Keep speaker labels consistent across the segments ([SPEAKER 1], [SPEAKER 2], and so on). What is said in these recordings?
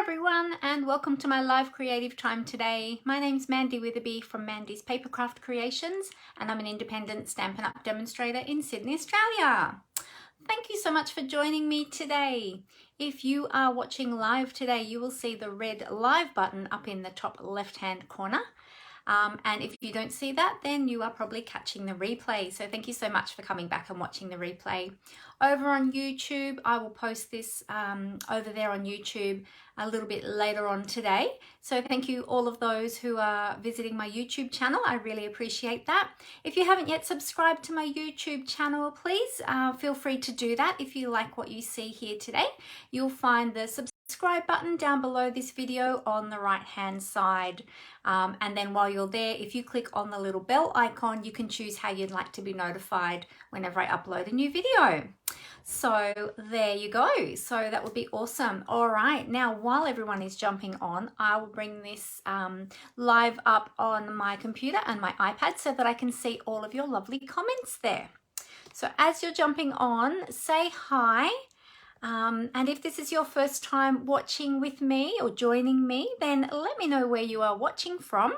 [SPEAKER 1] everyone, and welcome to my live creative time today. My name's Mandy Witherby from Mandy's Papercraft Creations, and I'm an independent Stampin' Up! Demonstrator in Sydney, Australia. Thank you so much for joining me today. If you are watching live today, you will see the red live button up in the top left-hand corner. And if you don't see that, then you are probably catching the replay. So thank you so much for coming back and watching the replay. Over on YouTube, I will post this over there on YouTube a little bit later on today. So thank you all of those who are visiting my YouTube channel. I really appreciate that. If you haven't yet subscribed to my YouTube channel, please feel free to do that. If you like what you see here today, you'll find the subscribe button down below this video on the right hand side, and then while you're there, if you click on the little bell icon, you can choose how you'd like to be notified whenever I upload a new video. So there you go. So that would be awesome. All right, now while everyone is jumping on, I will bring this live up on my computer and my iPad so that I can see all of your lovely comments there. So as you're jumping on, say hi. And if this is your first time watching with me or joining me, then let me know where you are watching from.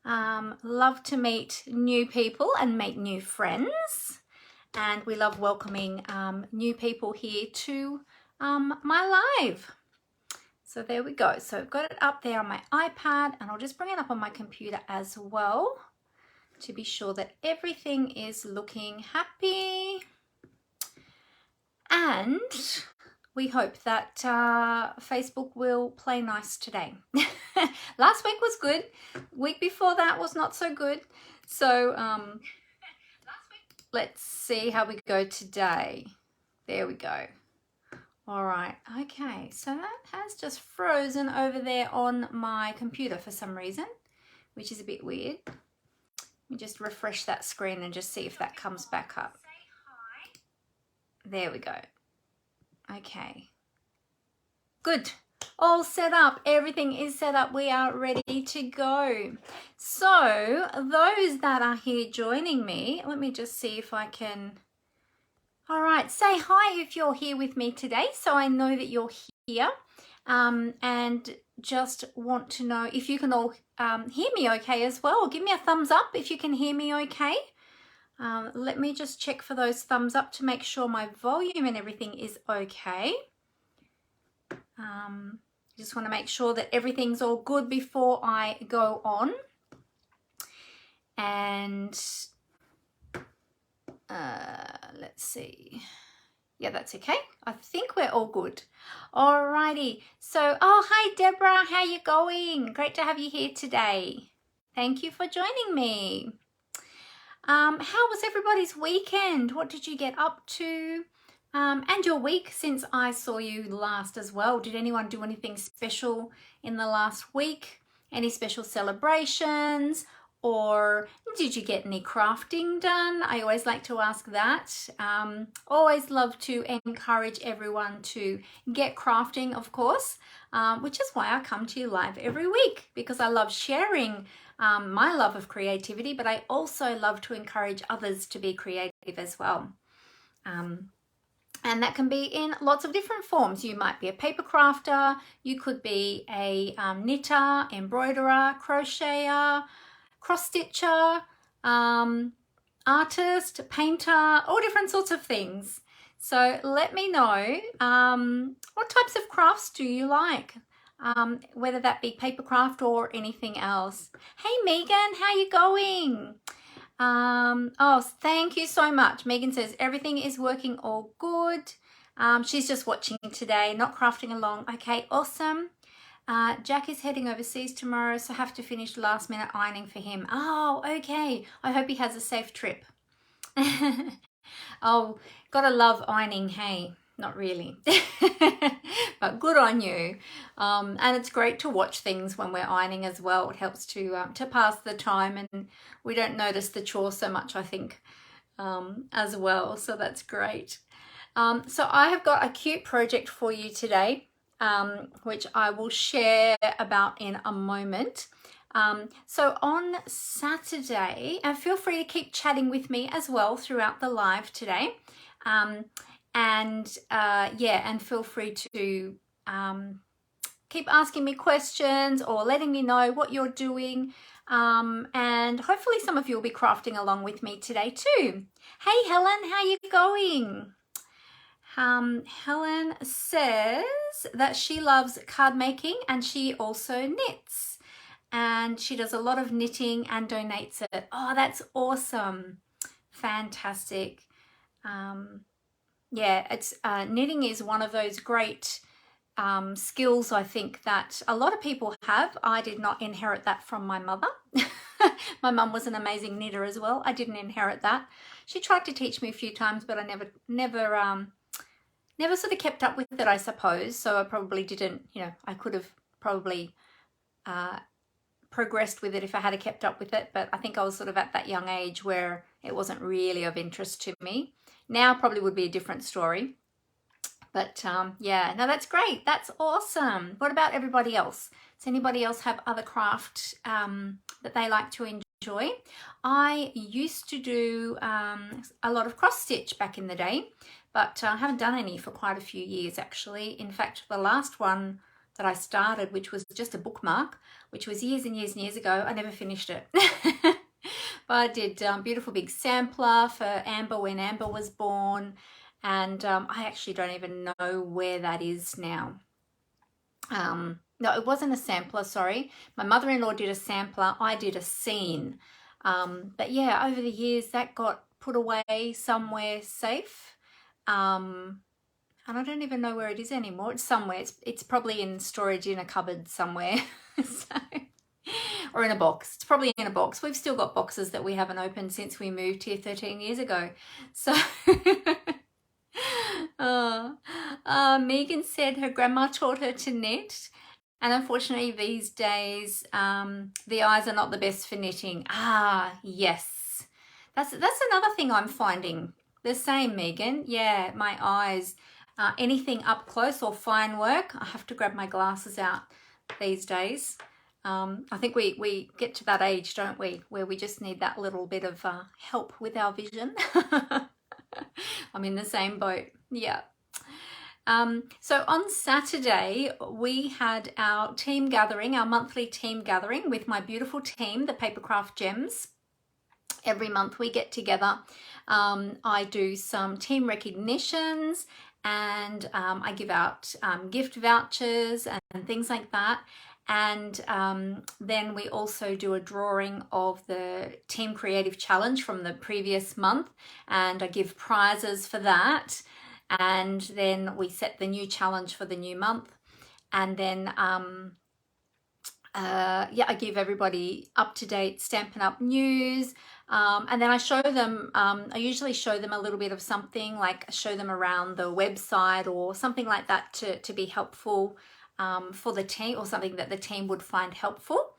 [SPEAKER 1] Love to meet new people and make new friends. And we love welcoming new people here to my live. So there we go. So I've got it up there on my iPad, and I'll just bring it up on my computer as well to be sure that everything is looking happy. And we hope that Facebook will play nice today. Last week was good. Week before that was not so good. So let's see how we go today. There we go. All right. Okay. So that has just frozen over there on my computer for some reason, which is a bit weird. Let me just refresh that screen and just see if that comes back up. There we go. Okay. Good. All set up. Everything is set up. We are ready to go. So those that are here joining me, let me just see if I can. All right. Say hi if you're here with me today, so I know that you're here. And just want to know if you can all hear me okay as well. Give me a thumbs up if you can hear me okay. Let me just check for those thumbs up to make sure my volume and everything is okay. Just want to make sure that everything's all good before I go on. And let's see. Yeah, that's okay. I think we're all good. Alrighty. So, oh, hi Deborah, how you going? Great to have you here today. Thank you for joining me. How was everybody's weekend? What did you get up to? And your week since I saw you last as well. Did anyone do anything special in the last week? Any special celebrations? Or did you get any crafting done? I always like to ask that. Always love to encourage everyone to get crafting, of course, which is why I come to you live every week, because I love sharing my love of creativity, but I also love to encourage others to be creative as well. And that can be in lots of different forms. You might be a paper crafter, you could be a knitter, embroiderer, crocheter, cross stitcher, artist, painter, all different sorts of things. So let me know what types of crafts do you like? Whether that be paper craft or anything else. Hey Megan, how you going? Oh, thank you so much. Megan says everything is working all good. She's just watching today, not crafting along. Okay, awesome. Jack is heading overseas tomorrow, so have to finish last minute ironing for him. Oh, okay. I hope he has a safe trip. Oh, gotta love ironing, hey. Not really, but good on you. And it's great to watch things when we're ironing as well. It helps to pass the time, and we don't notice the chore so much, I think, as well. So that's great. So I have got a cute project for you today, which I will share about in a moment. So on Saturday, and feel free to keep chatting with me as well throughout the live today. And feel free to keep asking me questions or letting me know what you're doing. And hopefully some of you will be crafting along with me today too. Hey Helen, how you going? Helen says that she loves card making and she also knits. And she does a lot of knitting and donates it. Oh, that's awesome. Fantastic. Yeah, it's knitting is one of those great skills I think that a lot of people have. I did not inherit that from my mother. My mum was an amazing knitter as well. I didn't inherit that. She tried to teach me a few times, but I never sort of kept up with it, I suppose. So I probably didn't, you know, I could have probably progressed with it if I had kept up with it, but I think I was sort of at that young age where it wasn't really of interest to me. Now probably would be a different story, but yeah, no, that's great. That's awesome. What about everybody else? Does anybody else have other craft that they like to enjoy? I used to do a lot of cross stitch back in the day, but I haven't done any for quite a few years actually. In fact, the last one that I started, which was just a bookmark, which was years and years and years ago, I never finished it. But I did beautiful big sampler for Amber when Amber was born, and I actually don't even know where that is now. No, it wasn't a sampler, sorry. My mother-in-law did a sampler, I did a scene. But yeah, over the years that got put away somewhere safe. And I don't even know where it is anymore. It's somewhere. It's probably in storage in a cupboard somewhere. So, or in a box. It's probably in a box. We've still got boxes that we haven't opened since we moved here 13 years ago. So Megan said her grandma taught her to knit. And unfortunately these days the eyes are not the best for knitting. Ah, yes. That's another thing I'm finding. The same, Megan. Yeah, my eyes. Anything up close or fine work, I have to grab my glasses out these days. I think we get to that age, don't we, where we just need that little bit of help with our vision. I'm in the same boat. Yeah. So on Saturday, we had our team gathering, our monthly team gathering with my beautiful team, the Papercraft Gems. Every month we get together. I do some team recognitions and I give out gift vouchers and things like that. And then we also do a drawing of the Team Creative Challenge from the previous month, and I give prizes for that. And then we set the new challenge for the new month. And then yeah, I give everybody up-to-date Stampin' Up news, and then I show them, I usually show them a little bit of something, like show them around the website or something like that to be helpful for the team, or something that the team would find helpful.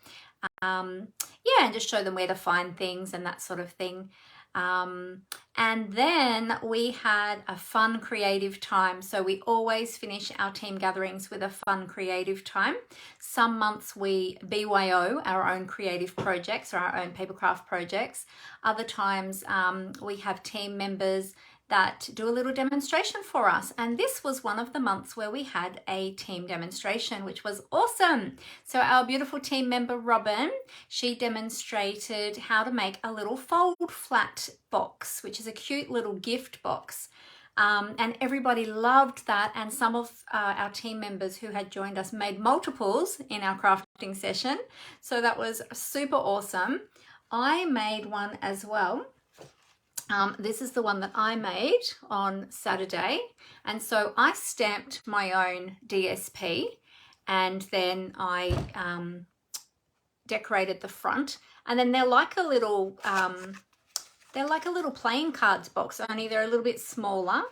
[SPEAKER 1] Yeah, and just show them where to find things and that sort of thing. And then we had a fun creative time. So we always finish our team gatherings with a fun creative time. Some months we BYO our own creative projects or our own papercraft projects. Other times we have team members that do a little demonstration for us, and this was one of the months where we had a team demonstration, which was awesome. So our beautiful team member Robin, she demonstrated how to make a little fold flat box, which is a cute little gift box, and everybody loved that. And some of our team members who had joined us made multiples in our crafting session, so that was super awesome. I made one as well. This is the one that I made on Saturday, and so I stamped my own DSP, and then I decorated the front. And then they're like a little playing cards box, only they're a little bit smaller.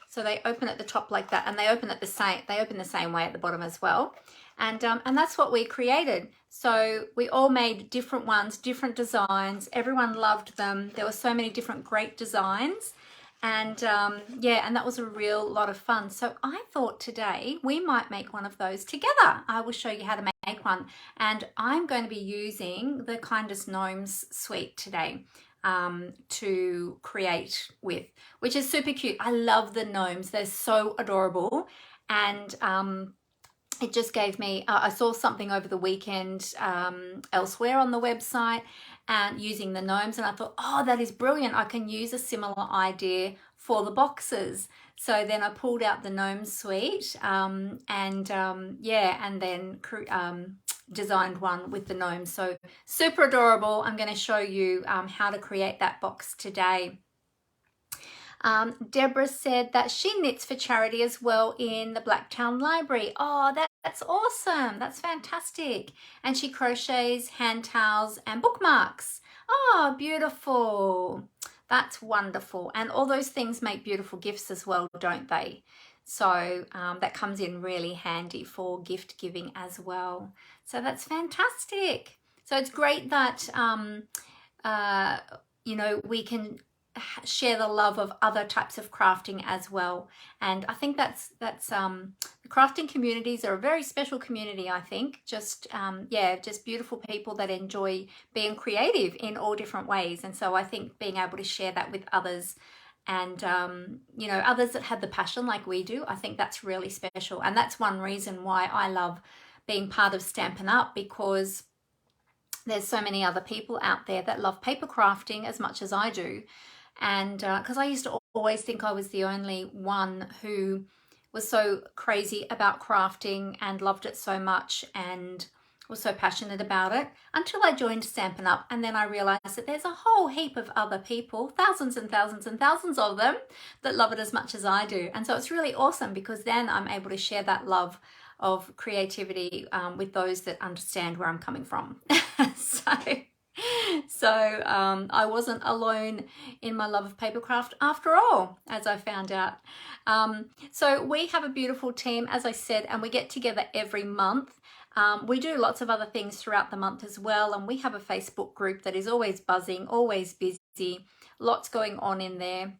[SPEAKER 1] So they open at the top like that, and they open the same way at the bottom as well. And that's what we created. So we all made different ones, different designs. Everyone loved them. There were so many different great designs. And yeah, and that was a real lot of fun. So I thought today we might make one of those together. I will show you how to make one. And I'm going to be using the Kindest Gnomes suite today to create with, which is super cute. I love the gnomes. They're so adorable. And it just gave me, I saw something over the weekend elsewhere on the website and using the gnomes, and I thought, oh, that is brilliant. I can use a similar idea for the boxes. So then I pulled out the gnome suite yeah, and then designed one with the gnomes. So super adorable. I'm going to show you how to create that box today. Deborah said that she knits for charity as well in the Blacktown Library. Oh, that's awesome. That's fantastic. And she crochets hand towels and bookmarks. Oh, beautiful. That's wonderful. And all those things make beautiful gifts as well, don't they? So that comes in really handy for gift giving as well. So that's fantastic. So it's great that, you know, we can share the love of other types of crafting as well. And I think that's the crafting communities are a very special community, I think. Just yeah, just beautiful people that enjoy being creative in all different ways. And so I think being able to share that with others and you know, others that have the passion like we do, I think that's really special. And that's one reason why I love being part of Stampin' Up, because there's so many other people out there that love paper crafting as much as I do. And because I used to always think I was the only one who was so crazy about crafting and loved it so much and was so passionate about it, until I joined Stampin' Up, and then I realized that there's a whole heap of other people, thousands and thousands and thousands of them, that love it as much as I do. And so it's really awesome, because then I'm able to share that love of creativity with those that understand where I'm coming from. So I wasn't alone in my love of papercraft after all, as I found out. So we have a beautiful team, as I said, and we get together every month. We do lots of other things throughout the month as well, and we have a Facebook group that is always buzzing, always busy, lots going on in there.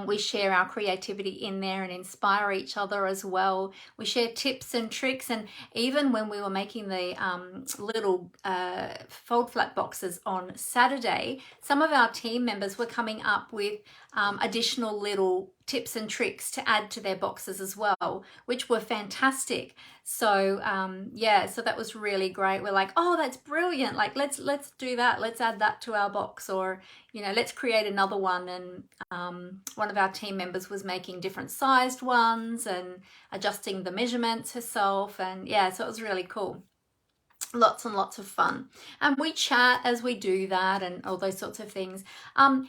[SPEAKER 1] We share our creativity in there and inspire each other as well. We share tips and tricks, and even when we were making the little fold flat boxes on Saturday, some of our team members were coming up with additional little tips and tricks to add to their boxes as well, which were fantastic. So yeah, so that was really great. We're like, oh, that's brilliant. Like, let's do that. Let's add that to our box, or, you know, let's create another one. And one of our team members was making different sized ones and adjusting the measurements herself. And yeah, so it was really cool. Lots and lots of fun, and we chat as we do that and all those sorts of things.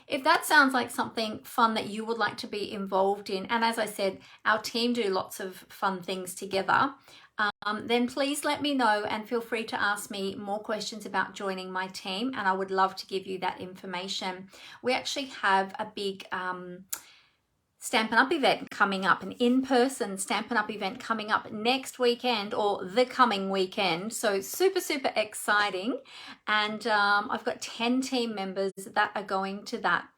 [SPEAKER 1] If that sounds like something fun that you would like to be involved in, and as I said, our team do lots of fun things together, then please let me know, and feel free to ask me more questions about joining my team, and I would love to give you that information. We actually have a big Stampin' Up event coming up, an in-person Stampin' Up event coming up next weekend, or the coming weekend. So super, super exciting. And I've got 10 team members that are going to that.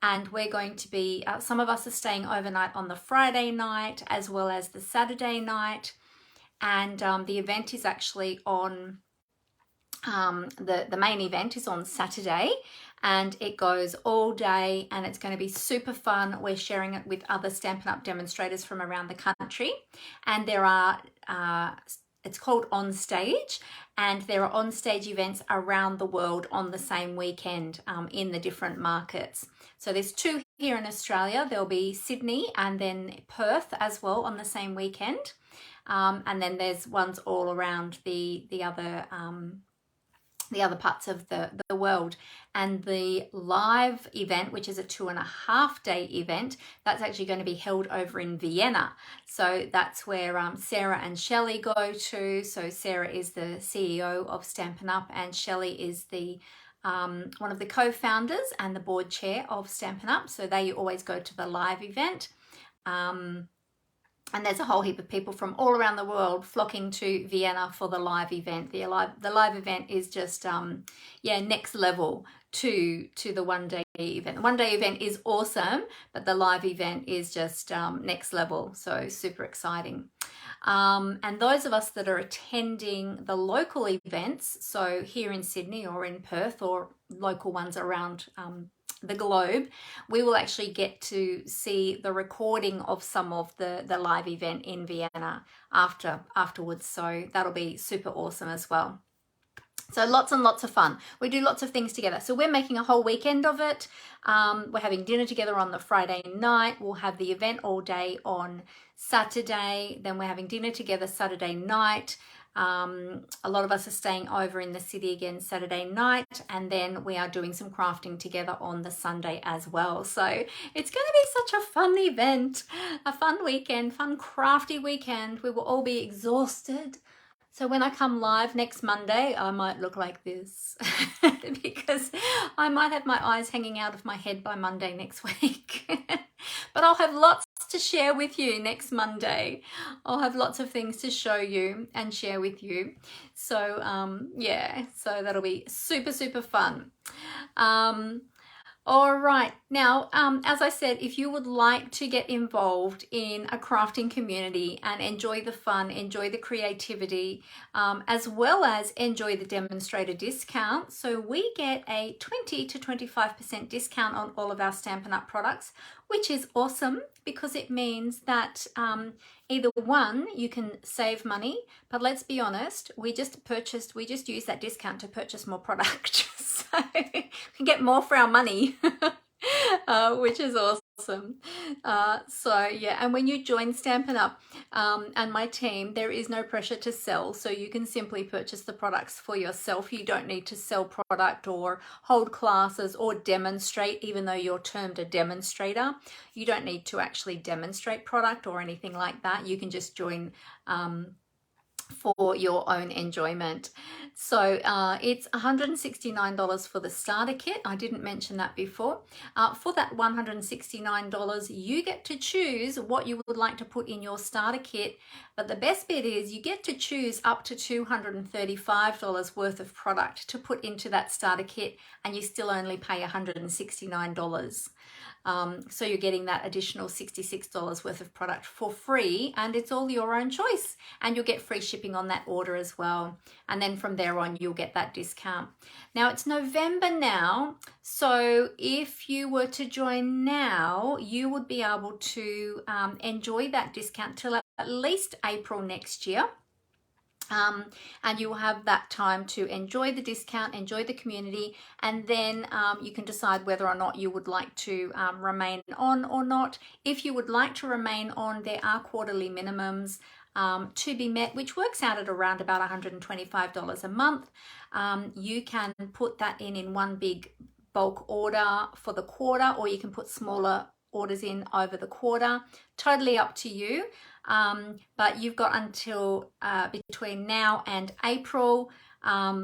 [SPEAKER 1] And we're going to be, some of us are staying overnight on the Friday night as well as the Saturday night. And the event is actually on, the main event is on Saturday, and it goes all day, and it's going to be super fun. We're sharing it with other Stampin' Up demonstrators from around the country, and there are it's called On Stage, and there are on stage events around the world on the same weekend in the different markets. So there's 2 here in Australia. There'll be Sydney and then Perth as well on the same weekend, and then there's ones all around the other parts of the world. And the live event, which is a 2.5-day event, that's actually going to be held over in Vienna. So that's where Sarah and Shelley go to. So Sarah is the CEO of Stampin' Up, and Shelley is the one of the co-founders and the board chair of Stampin' Up. So they always go to the live event. And there's a whole heap of people from all around the world flocking to Vienna for the live event. The live event is just, yeah, next level to the one-day event. The one-day event is awesome, but the live event is just next level. So super exciting. And those of us that are attending the local events, so here in Sydney or in Perth or local ones around the globe, we will actually get to see the recording of some of the live event in Vienna afterwards. So that'll be super awesome as well. So lots and lots of fun. We do lots of things together. So we're making a whole weekend of it. We're having dinner together on the Friday night. We'll have the event all day on Saturday. Then we're having dinner together Saturday night. A lot of us are staying over in the city again Saturday night, and then we are doing some crafting together on the Sunday as well. So it's going to be such a fun event, a fun weekend, fun crafty weekend. We will all be exhausted. So when I come live next Monday, I might look like this because I might have my eyes hanging out of my head by Monday next week. But I'll have lots to share with you next Monday. I'll have lots of things to show you and share with you. So yeah, so that'll be super, super fun. All right, now, as I said, if you would like to get involved in a crafting community and enjoy the fun, enjoy the creativity, as well as enjoy the demonstrator discount, so we get a 20 to 25% discount on all of our Stampin' Up! Products, which is awesome because it means that either one, you can save money, but let's be honest, we just used that discount to purchase more product. So we can get more for our money, which is awesome. So yeah, and when you join Stampin' Up! And my team, there is no pressure to sell, so you can simply purchase the products for yourself. You don't need to sell product or hold classes or demonstrate, even though you're termed a demonstrator. You don't need to actually demonstrate product or anything like that. You can just join for your own enjoyment. So it's $169 for the starter kit. I didn't mention that before. For that $169, you get to choose what you would like to put in your starter kit. But the best bit is you get to choose up to $235 worth of product to put into that starter kit, and you still only pay $169. So you're getting that additional $66 worth of product for free, and it's all your own choice, and you'll get free shipping on that order as well. And then from there on, you'll get that discount. Now it's November now, so if you were to join now, you would be able to enjoy that discount till at least April next year. And you will have that time to enjoy the discount, enjoy the community, and then you can decide whether or not you would like to remain on or not. If you would like to remain on, there are quarterly minimums to be met, which works out at around about $125 a month. You can put that in one big bulk order for the quarter, or you can put smaller orders in over the quarter. Totally up to you. But you've got until between now and April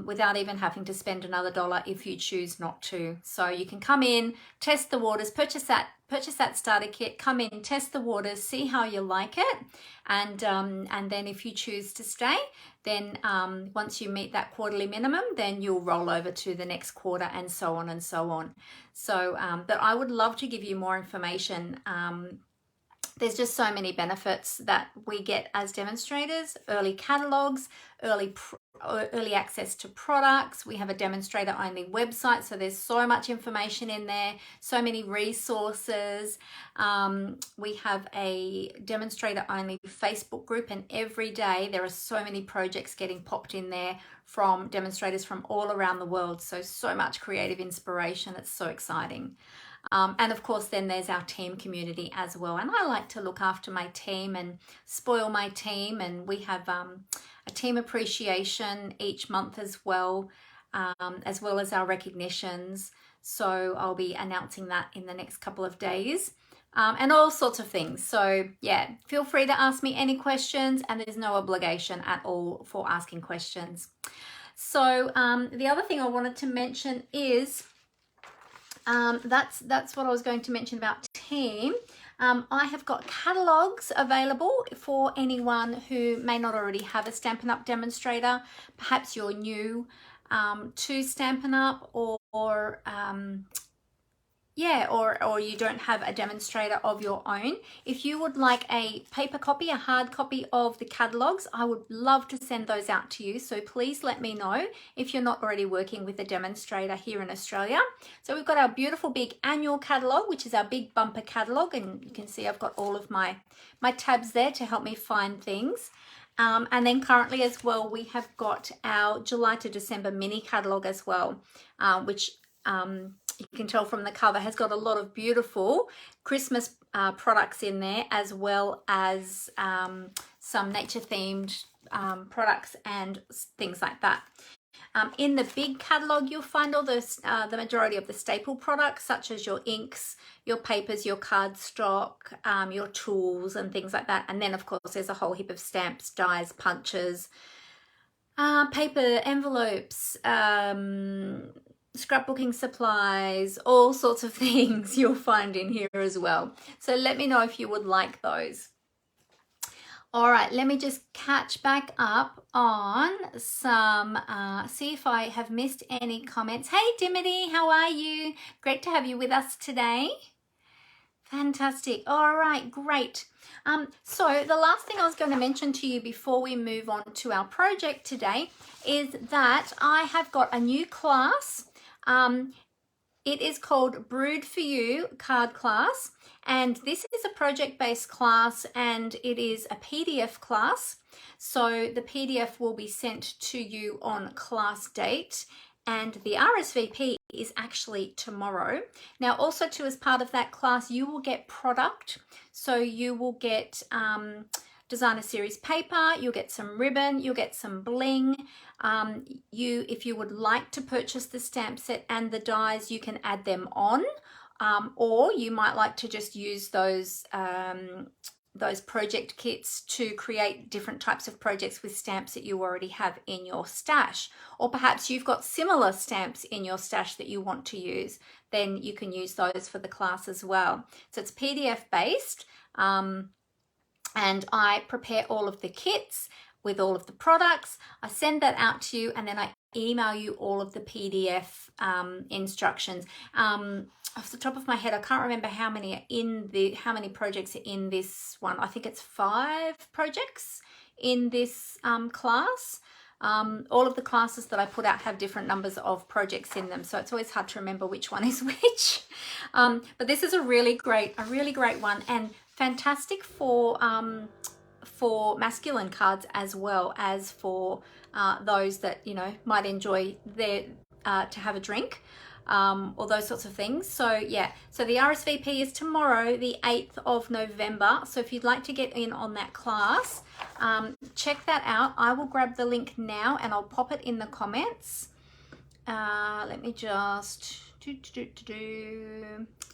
[SPEAKER 1] without even having to spend another dollar if you choose not to. So you can come in, test the waters, purchase that starter kit, come in, test the waters, see how you like it, and then if you choose to stay, then once you meet that quarterly minimum, then you'll roll over to the next quarter, and so on and so on. So but I would love to give you more information. There's just so many benefits that we get as demonstrators: early catalogs, early access to products. We have a demonstrator only website, so there's so much information in there, so many resources. We have a demonstrator only Facebook group, and every day there are so many projects getting popped in there from demonstrators from all around the world. So much creative inspiration. It's so exciting. And of course, then there's our team community as well. And I like to look after my team and spoil my team. And we have a team appreciation each month as well as our recognitions. So I'll be announcing that in the next couple of days. And all sorts of things. So yeah, feel free to ask me any questions, and there's no obligation at all for asking questions. So the other thing I wanted to mention is that's what I was going to mention about team. I have got catalogs available for anyone who may not already have a Stampin' Up! Demonstrator. Perhaps you're new to Stampin' Up! or yeah, or you don't have a demonstrator of your own, if you would like a paper copy, a hard copy of the catalogs, I would love to send those out to you. So please let me know if you're not already working with a demonstrator here in Australia. So we've got our beautiful big annual catalog, which is our big bumper catalog, and you can see I've got all of my tabs there to help me find things. And then currently as well, we have got our July to December mini catalogue as well, which you can tell from the cover has got a lot of beautiful Christmas products in there, as well as some nature themed products and things like that. In the big catalogue, you'll find all those, the majority of the staple products, such as your inks, your papers, your cardstock, your tools and things like that. And then of course there's a whole heap of stamps, dies, punches, paper envelopes, scrapbooking supplies, all sorts of things you'll find in here as well. So let me know if you would like those. All right, let me just catch back up on some, see if I have missed any comments. Hey Dimity, how are you? Great to have you with us today. Fantastic. All right, great. So the last thing I was going to mention to you before we move on to our project today is that I have got a new class. It is called Brewed for You card class, and this is a project-based class and it is a PDF class. So the PDF will be sent to you on class date, and the RSVP is actually tomorrow. Now also too, as part of that class, you will get product. So you will get designer series paper, you'll get some ribbon, you'll get some bling. If you would like to purchase the stamp set and the dies, you can add them on, or you might like to just use those project kits to create different types of projects with stamps that you already have in your stash. Or perhaps you've got similar stamps in your stash that you want to use, then you can use those for the class as well. So it's PDF based, and I prepare all of the kits with all of the products. I send that out to you, and then I email you all of the PDF instructions. Off the top of my head, I can't remember how many projects are in this one. I think it's 5 projects in this class. All of the classes that I put out have different numbers of projects in them, so it's always hard to remember which one is which. But this is a really great one, and fantastic for masculine cards as well as for those that, you know, might enjoy their to have a drink, or those sorts of things. So yeah, so the RSVP is tomorrow, the 8th of November. So if you'd like to get in on that class, check that out. I will grab the link now and I'll pop it in the comments. Let me just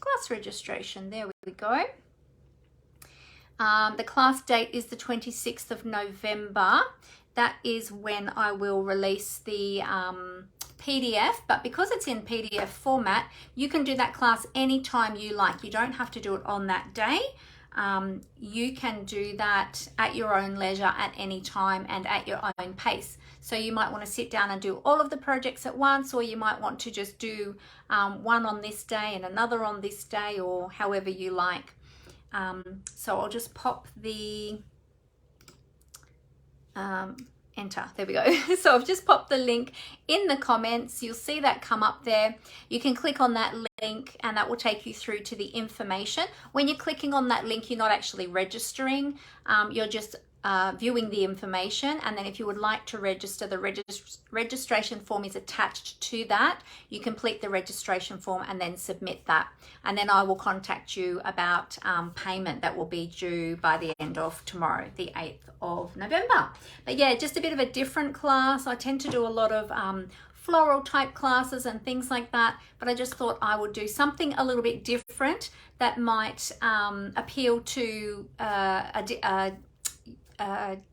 [SPEAKER 1] class registration. There we go. The class date is the 26th of November. That is when I will release the PDF, but because it's in PDF format, you can do that class anytime you like. You don't have to do it on that day. You can do that at your own leisure at any time and at your own pace. So you might want to sit down and do all of the projects at once, or you might want to just do one on this day and another on this day, or however you like. So I'll just pop the enter. There we go. So I've just popped the link in the comments. You'll see that come up there. You can click on that link and that will take you through to the information. When you're clicking on that link, you're not actually registering. You're just viewing the information, and then if you would like to register, the registration form is attached to that. You complete the registration form and then submit that, and then I will contact you about payment that will be due by the end of tomorrow, the 8th of November. But yeah, just a bit of a different class. I tend to do a lot of floral type classes and things like that, but I just thought I would do something a little bit different that might appeal to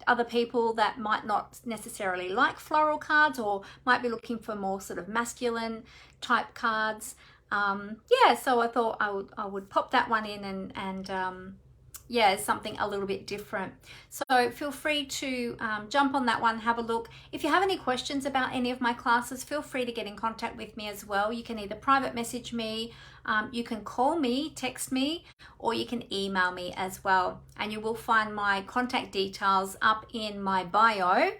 [SPEAKER 1] other people that might not necessarily like floral cards, or might be looking for more sort of masculine type cards. Yeah, so I thought I would pop that one in and yeah, something a little bit different. So feel free to jump on that one, have a look. If you have any questions about any of my classes, feel free to get in contact with me as well. You can either private message me, you can call me, text me, or you can email me as well. And you will find my contact details up in my bio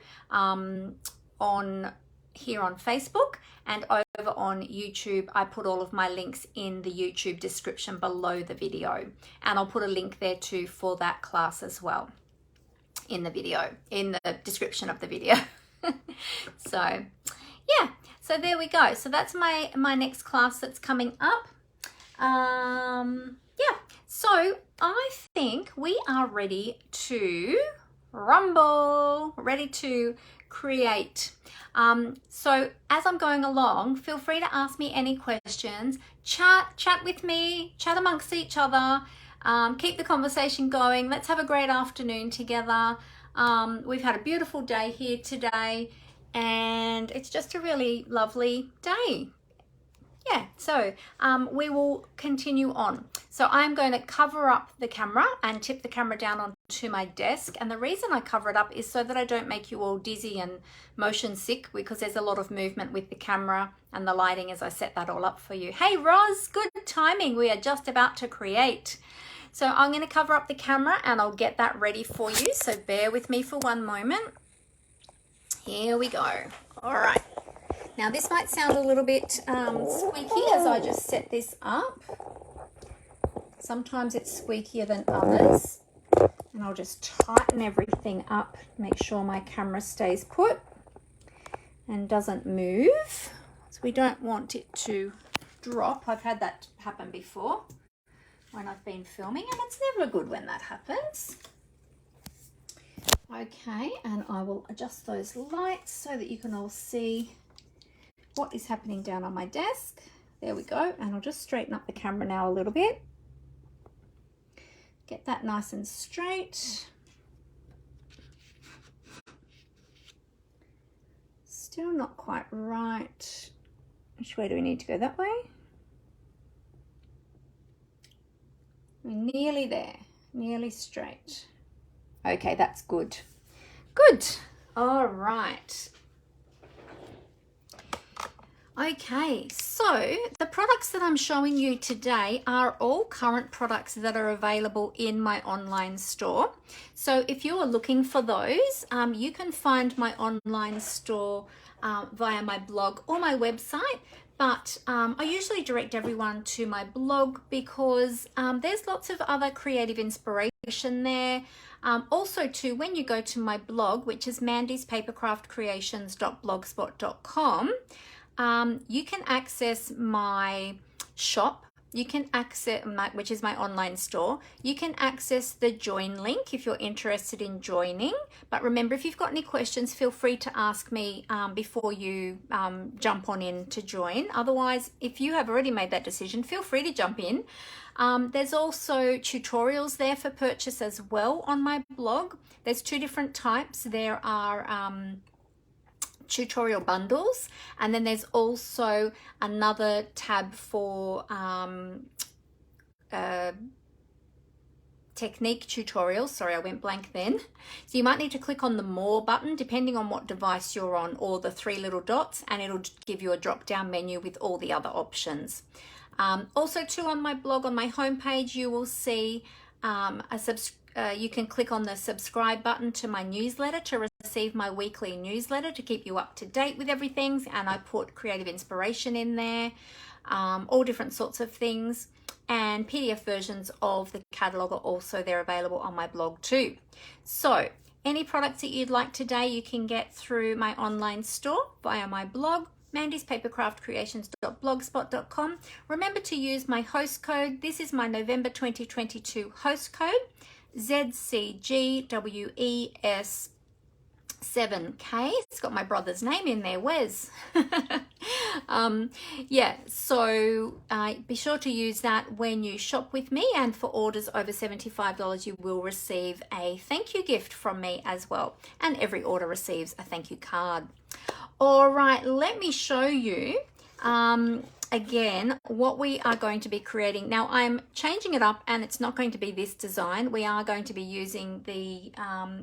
[SPEAKER 1] here on Facebook, and over on YouTube. I put all of my links in the YouTube description below the video, and I'll put a link there too for that class as well in the video, in the description of the video. So yeah, so there we go. So that's my next class that's coming up. Yeah, so I think we are ready to rumble, ready to create. So as I'm going along, feel free to ask me any questions, chat with me, chat amongst each other, keep the conversation going. Let's have a great afternoon together. We've had a beautiful day here today, and it's just a really lovely day. Yeah, so we will continue on. So I'm going to cover up the camera and tip the camera down onto my desk. And the reason I cover it up is so that I don't make you all dizzy and motion sick, because there's a lot of movement with the camera and the lighting as I set that all up for you. Hey Roz, good timing. We are just about to create. So I'm going to cover up the camera and I'll get that ready for you. So bear with me for one moment. Here we go. All right. Now this might sound a little bit squeaky as I just set this up. Sometimes it's squeakier than others. And I'll just tighten everything up, make sure my camera stays put and doesn't move. So we don't want it to drop. I've had that happen before when I've been filming, and it's never good when that happens. Okay, and I will adjust those lights so that you can all see what is happening down on my desk. There we go. And I'll just straighten up the camera now a little bit. Get that nice and straight. Still not quite right. Which way do we need to go? That way? We're nearly there. Nearly straight. Okay, that's good. Good. All right. Okay, so the products that I'm showing you today are all current products that are available in my online store. So if you are looking for those, you can find my online store via my blog or my website. But I usually direct everyone to my blog because there's lots of other creative inspiration there. Also too, when you go to my blog, which is mandyspapercraftcreations.blogspot.com, you can access my shop. You can access which is my online store. You can access the join link if you're interested in joining. But remember, if you've got any questions, feel free to ask me before you jump on in to join. Otherwise, if you have already made that decision, feel free to jump in. There's also tutorials there for purchase as well on my blog. There's two different types. There are tutorial bundles, and then there's also another tab for technique tutorials. Sorry, I went blank then. So you might need to click on the more button depending on what device you're on, or the three little dots, and it'll give you a drop down menu with all the other options. Also too, on my blog, on my homepage, you will see you can click on the subscribe button to my newsletter to receive my weekly newsletter to keep you up to date with everything. And I put creative inspiration in there, all different sorts of things, and PDF versions of the catalogue are also there available on my blog too. So any products that you'd like today, you can get through my online store via my blog, mandyspapercraftcreations.blogspot.com. Remember to use my host code. This is my November 2022 host code, ZCGWES7K. It's got my brother's name in there, Wes. Yeah, so be sure to use that when you shop with me, and for orders over $75 you will receive a thank you gift from me as well, and every order receives a thank you card. All right, let me show you Again, what we are going to be creating, now I'm changing it up and it's not going to be this design. We are going to be using the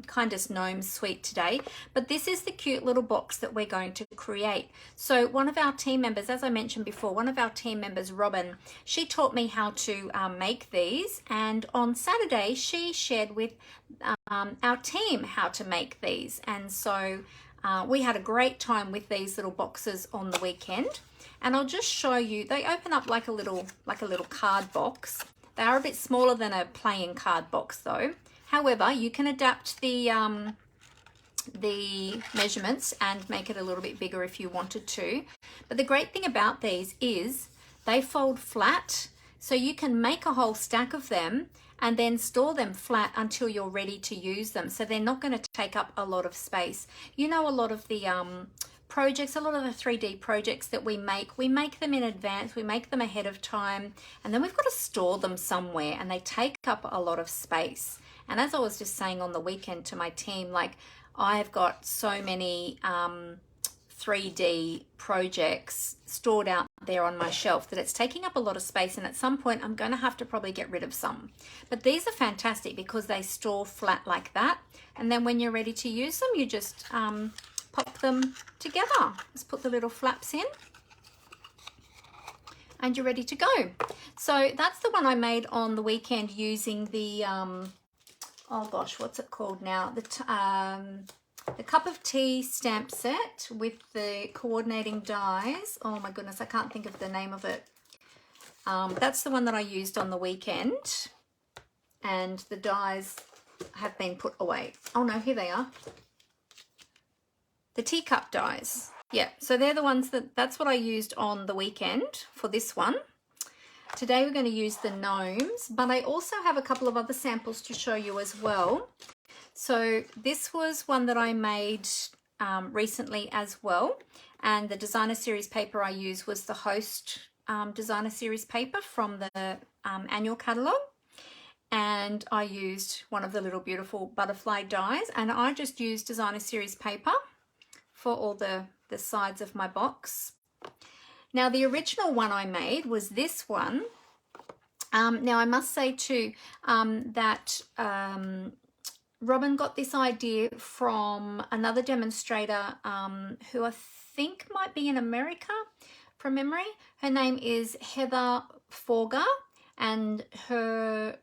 [SPEAKER 1] Kindest Gnomes suite today, but this is the cute little box that we're going to create. So one of our team members, as I mentioned before, one of our team members, Robin, she taught me how to make these, and on Saturday she shared with our team how to make these, and so we had a great time with these little boxes on the weekend. And I'll just show you, they open up like a little card box. They are a bit smaller than a playing card box though. However, you can adapt the measurements and make it a little bit bigger if you wanted to. But the great thing about these is they fold flat, so you can make a whole stack of them and then store them flat until you're ready to use them. So they're not going to take up a lot of space. You know, a lot of the projects, a lot of the 3D projects that we make them in advance, we make them ahead of time, and then we've got to store them somewhere, and they take up a lot of space. And as I was just saying on the weekend to my team, like, I've got so many 3D projects stored out there on my shelf that it's taking up a lot of space, and at some point I'm going to have to probably get rid of some. But these are fantastic because they store flat like that, and then when you're ready to use them, you just pop them together. Let's put the little flaps in and you're ready to go. So that's the one I made on the weekend using the oh gosh, what's it called now, the cup of tea stamp set with the coordinating dies. Oh my goodness, I can't think of the name of it. That's the one that I used on the weekend, and the dies have been put away. Oh no, here they are. The teacup dies. Yeah, so they're the ones that's what I used on the weekend for this one. Today we're going to use the gnomes, but I also have a couple of other samples to show you as well. So this was one that I made recently as well, and the designer series paper I used was the Host designer series paper from the annual catalogue, and I used one of the little beautiful butterfly dies, and I just used designer series paper for all the sides of my box. Now the original one I made was this one. Now I must say too that Robin got this idea from another demonstrator who I think might be in America from memory. Her name is Heather Forger, and her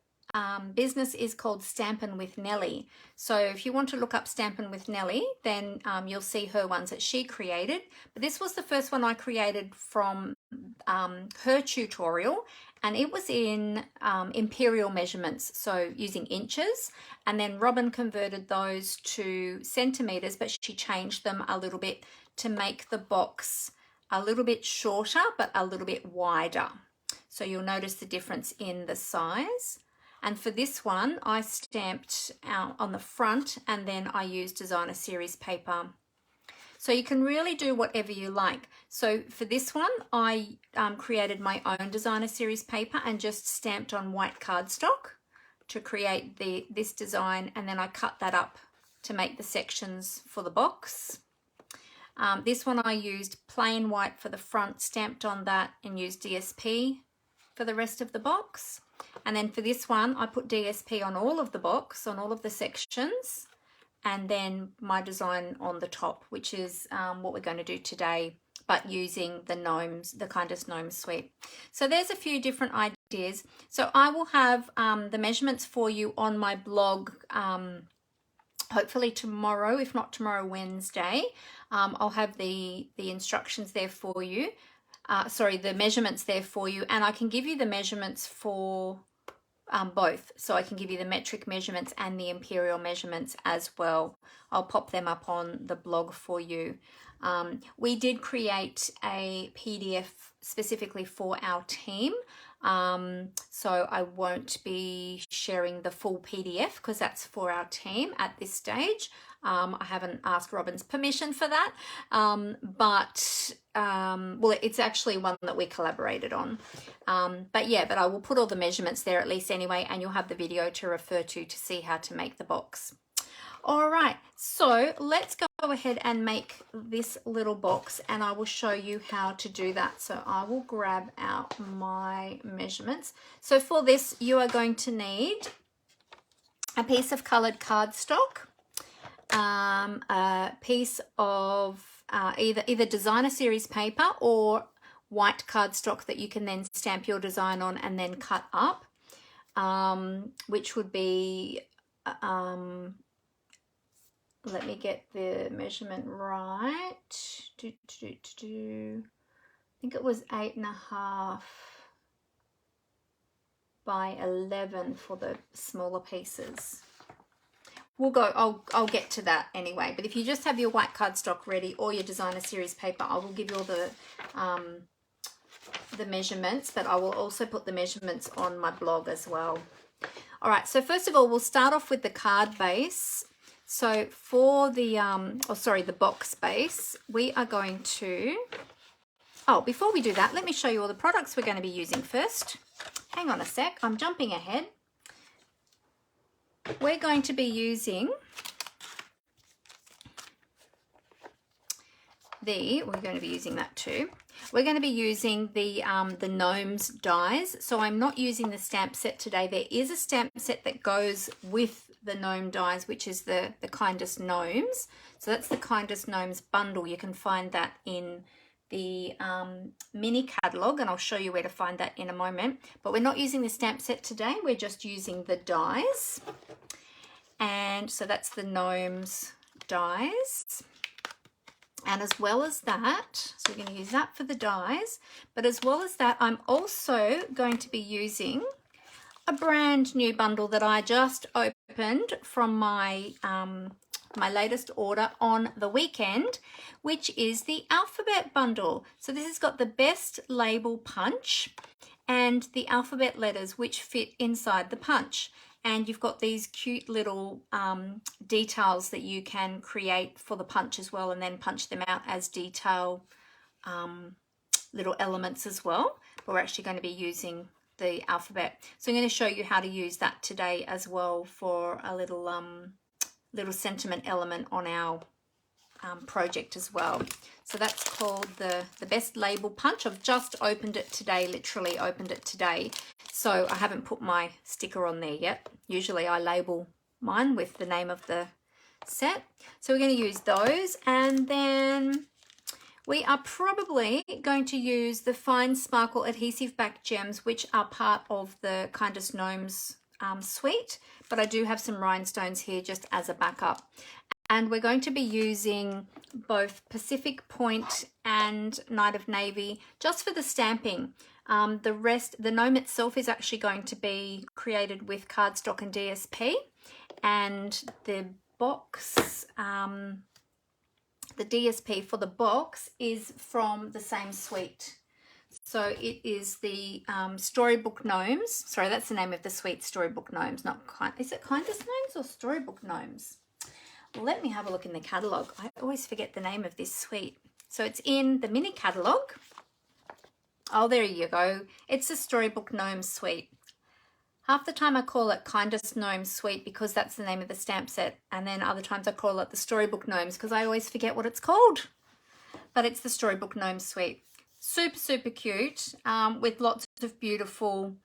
[SPEAKER 1] business is called Stampin with Nellie. So if you want to look up Stampin with Nellie, then you'll see her ones that she created. But this was the first one I created from her tutorial, and it was in imperial measurements, so using inches, and then Robin converted those to centimeters, but she changed them a little bit to make the box a little bit shorter but a little bit wider. So you'll notice the difference in the size. And for this one, I stamped out on the front, and then I used designer series paper. So you can really do whatever you like. So for this one, I created my own designer series paper and just stamped on white cardstock to create this design, and then I cut that up to make the sections for the box. This one I used plain white for the front, stamped on that, and used DSP for the rest of the box. And then for this one, I put DSP on all of the box, on all of the sections, and then my design on the top, which is what we're going to do today, but using the gnomes, the Kindest Gnomes suite. So there's a few different ideas. So I will have the measurements for you on my blog, hopefully tomorrow, if not tomorrow, Wednesday. I'll have the instructions there for you. The measurements there for you, and I can give you the measurements for both. So I can give you the metric measurements and the imperial measurements as well. I'll pop them up on the blog for you. We did create a PDF specifically for our team. So I won't be sharing the full PDF because that's for our team at this stage. I haven't asked Robin's permission for that, but it's actually one that we collaborated on. But I will put all the measurements there at least anyway, and you'll have the video to refer to see how to make the box. All right, So let's go ahead and make this little box, and I will show you how to do that. So I will grab out my measurements. So for this, you are going to need a piece of colored cardstock, a piece of either designer series paper or white cardstock that you can then stamp your design on and then cut up, which would be let me get the measurement right. I think it was 8.5 by 11 for the smaller pieces. We'll go, I'll get to that anyway, but if you just have your white cardstock ready or your designer series paper, I will give you all the measurements, but I will also put the measurements on my blog as well. All right, so first of all, we'll start off with the card base. So for the, the box base, we are going to, before we do that, let me show you all the products we're going to be using first. Hang on a sec, I'm jumping ahead. We're going to be using we're going to be using that too. We're going to be using the Gnomes Dies. So I'm not using the stamp set today. There is a stamp set that goes with the Gnome Dies, which is the Kindest Gnomes. So that's the Kindest Gnomes bundle. You can find that in the mini catalogue, and I'll show you where to find that in a moment. But we're not using the stamp set today. We're just using the dies. And so that's the Gnomes Dies. And as well as that, so we're going to use that for the dies, but as well as that, I'm also going to be using a brand new bundle that I just opened from my my latest order on the weekend, which is the Alphabet bundle. So this has got the best label punch and the alphabet letters which fit inside the punch. And you've got these cute little details that you can create for the punch as well, and then punch them out as detail little elements as well. But we're actually going to be using the alphabet. So I'm going to show you how to use that today as well for a little sentiment element on our project as well. So that's called the Best Label Punch. I've just opened it today, literally opened it today. So I haven't put my sticker on there yet. Usually I label mine with the name of the set. So we're going to use those, and then we are probably going to use the Fine Sparkle Adhesive Back Gems, which are part of the Kindest Gnomes suite, but I do have some rhinestones here just as a backup. And we're going to be using both Pacific Point and Night of Navy just for the stamping. The rest, the gnome itself is actually going to be created with cardstock and DSP, and the box, the DSP for the box is from the same suite. So it is the Storybook Gnomes. Sorry, that's the name of the suite, Storybook Gnomes. Is it Kindest Gnomes or Storybook Gnomes? Let me have a look in the catalogue. I always forget the name of this suite. So it's in the mini catalogue. Oh, there you go. It's the Storybook Gnomes suite. Half the time I call it Kindest Gnomes suite because that's the name of the stamp set. And then other times I call it the Storybook Gnomes because I always forget what it's called. But it's the Storybook Gnomes suite. Super, super cute with lots of beautiful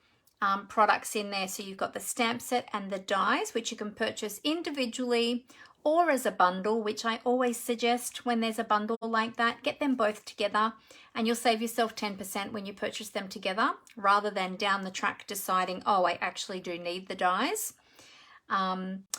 [SPEAKER 1] products in there. So you've got the stamp set and the dies, which you can purchase individually or as a bundle, which I always suggest when there's a bundle like that, get them both together and you'll save yourself 10% when you purchase them together, rather than down the track deciding, oh, I actually do need the dies.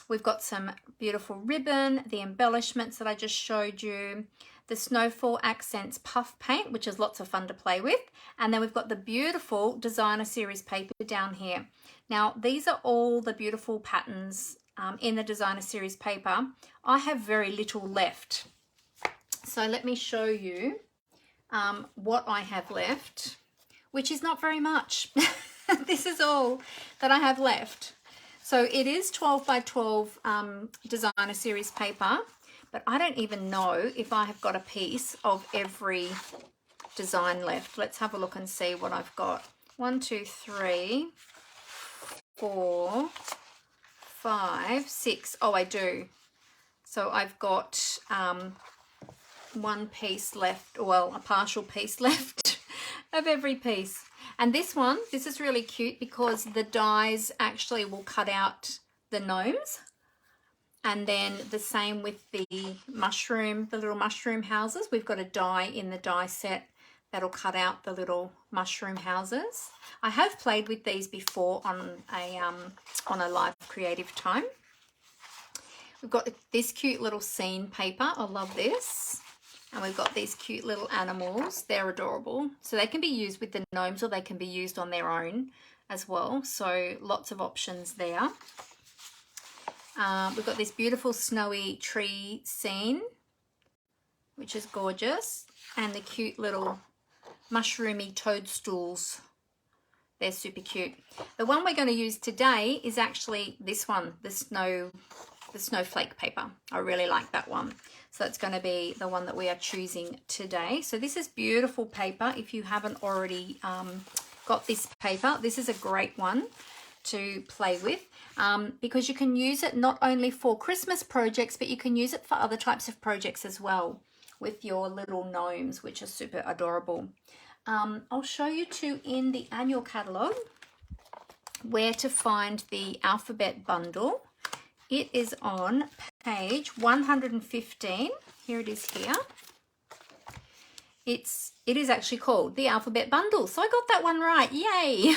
[SPEAKER 1] We've got some beautiful ribbon, the embellishments that I just showed you, the Snowfall Accents puff paint, which is lots of fun to play with. And then we've got the beautiful designer series paper down here. Now, these are all the beautiful patterns in the designer series paper. I have very little left. So let me show you what I have left, which is not very much. This is all that I have left. So it is 12 by 12 designer series paper, but I don't even know if I have got a piece of every design left. Let's have a look and see what I've got. 1, 2, 3, 4, 5, 6. Oh, I do. So I've got one piece left, well, a partial piece left of every piece. And this one, this is really cute because the dies actually will cut out the gnomes. And then the same with the mushroom, the little mushroom houses. We've got a die in the die set that'll cut out the little mushroom houses. I have played with these before on a live creative time. We've got this cute little scene paper. I love this. And we've got these cute little animals. They're adorable. So they can be used with the gnomes or they can be used on their own as well. So lots of options there. We've got this beautiful snowy tree scene, which is gorgeous. And the cute little mushroomy toadstools. They're super cute. The one we're going to use today is actually this one, the snowflake paper. I really like that one. So it's going to be the one that we are choosing today. So this is beautiful paper. If you haven't already got this paper, this is a great one to play with because you can use it not only for Christmas projects, but you can use it for other types of projects as well with your little gnomes, which are super adorable. I'll show you too in the annual catalogue where to find the alphabet bundle. It is on page 115. Here it is here. It is actually called the alphabet bundle. So I got that one right. Yay!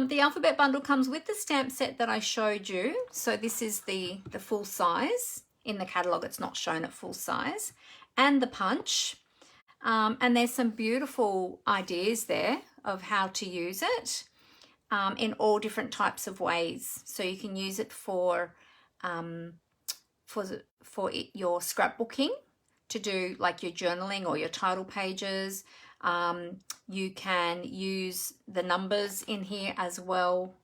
[SPEAKER 1] The alphabet bundle comes with the stamp set that I showed you. So this is the full size. In the catalogue, it's not shown at full size. And the punch. And there's some beautiful ideas there of how to use it. In all different types of ways. So you can use it for your scrapbooking, to do like your journaling or your title pages. You can use the numbers in here as well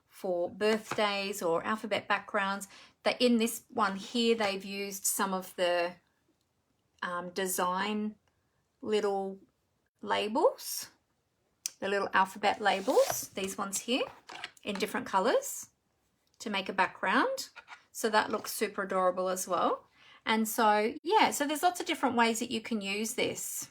[SPEAKER 1] for birthdays or alphabet backgrounds. That in this one here, they've used some of the design little labels. The little alphabet labels, these ones here, in different colours to make a background. So that looks super adorable as well. And so, yeah, so there's lots of different ways that you can use this.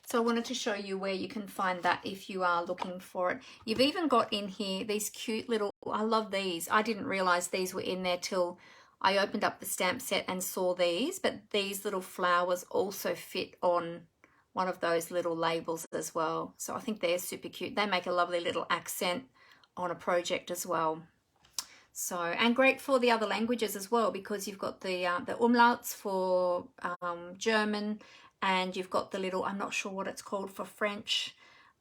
[SPEAKER 1] So I wanted to show you where you can find that if you are looking for it. You've even got in here these cute little, I love these. I didn't realise these were in there till I opened up the stamp set and saw these, but these little flowers also fit on one of those little labels as well. So I think they're super cute. They make a lovely little accent on a project as well. So, and great for the other languages as well, because you've got the umlauts for German, and you've got the little, I'm not sure what it's called for French.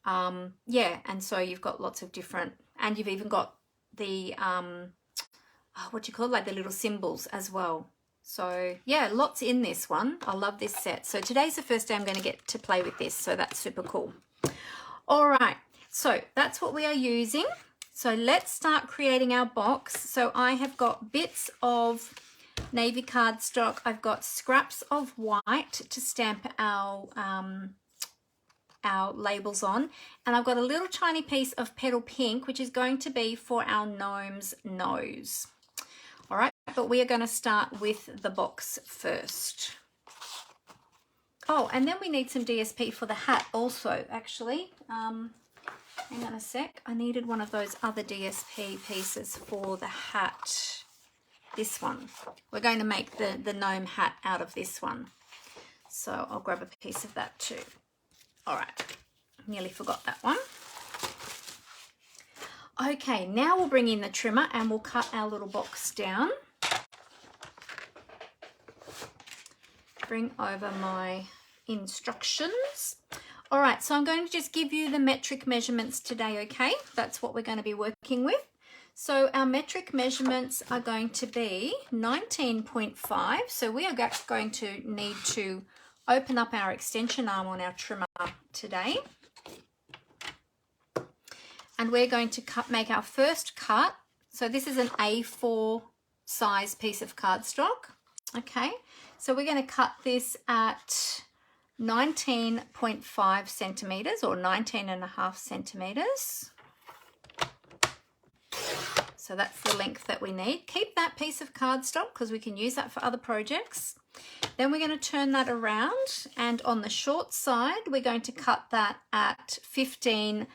[SPEAKER 1] Yeah, and so you've got lots of different, and you've even got the, what do you call it, like the little symbols as well. So yeah, lots in this one. I love this set. So today's the first day I'm going to get to play with this. So that's super cool. All right. So that's what we are using. So let's start creating our box. So I have got bits of navy cardstock. I've got scraps of white to stamp our labels on. And I've got a little tiny piece of petal pink, which is going to be for our gnome's nose. All right, but we are going to start with the box first. Oh, and then we need some DSP for the hat also, actually. Hang on a sec. I needed one of those other DSP pieces for the hat. This one. We're going to make the gnome hat out of this one. So I'll grab a piece of that too. All right, nearly forgot that one. Okay, now we'll bring in the trimmer and we'll cut our little box down. Bring over my instructions. All right, so I'm going to just give you the metric measurements today, okay? That's what we're going to be working with. So our metric measurements are going to be 19.5. So we are going to need to open up our extension arm on our trimmer today. And we're going to make our first cut. So this is an A4 size piece of cardstock. Okay, so we're going to cut this at 19.5 centimeters or 19.5 centimeters. So that's the length that we need. Keep that piece of cardstock because we can use that for other projects. Then we're going to turn that around, and on the short side we're going to cut that at 15.5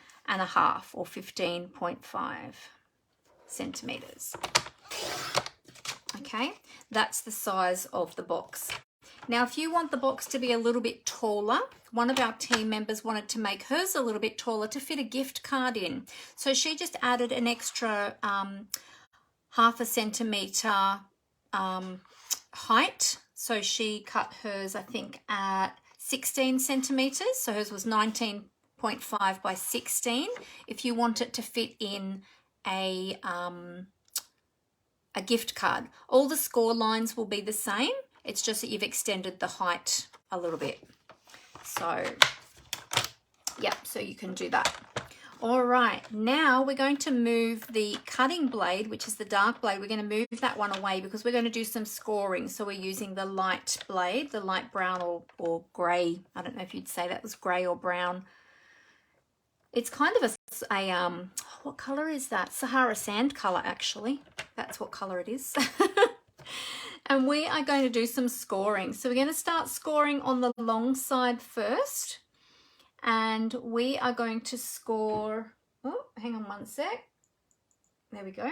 [SPEAKER 1] or 15.5 centimeters. Okay, that's the size of the box. Now, if you want the box to be a little bit taller, one of our team members wanted to make hers a little bit taller to fit a gift card in. So she just added an extra 0.5 centimeter height. So she cut hers, I think, at 16 centimeters. So hers was 19.5 by 16. If you want it to fit in a gift card, all the score lines will be the same. It's just that you've extended the height a little bit. So, yeah, so you can do that. All right, now we're going to move the cutting blade, which is the dark blade. We're going to move that one away because we're going to do some scoring. So we're using the light blade, the light brown or grey. I don't know if you'd say that was grey or brown. It's kind of a what colour is that? Sahara sand colour, actually. That's what colour it is. And we are going to do some scoring. So we're going to start scoring on the long side first. And we are going to score, oh, hang on one sec. There we go.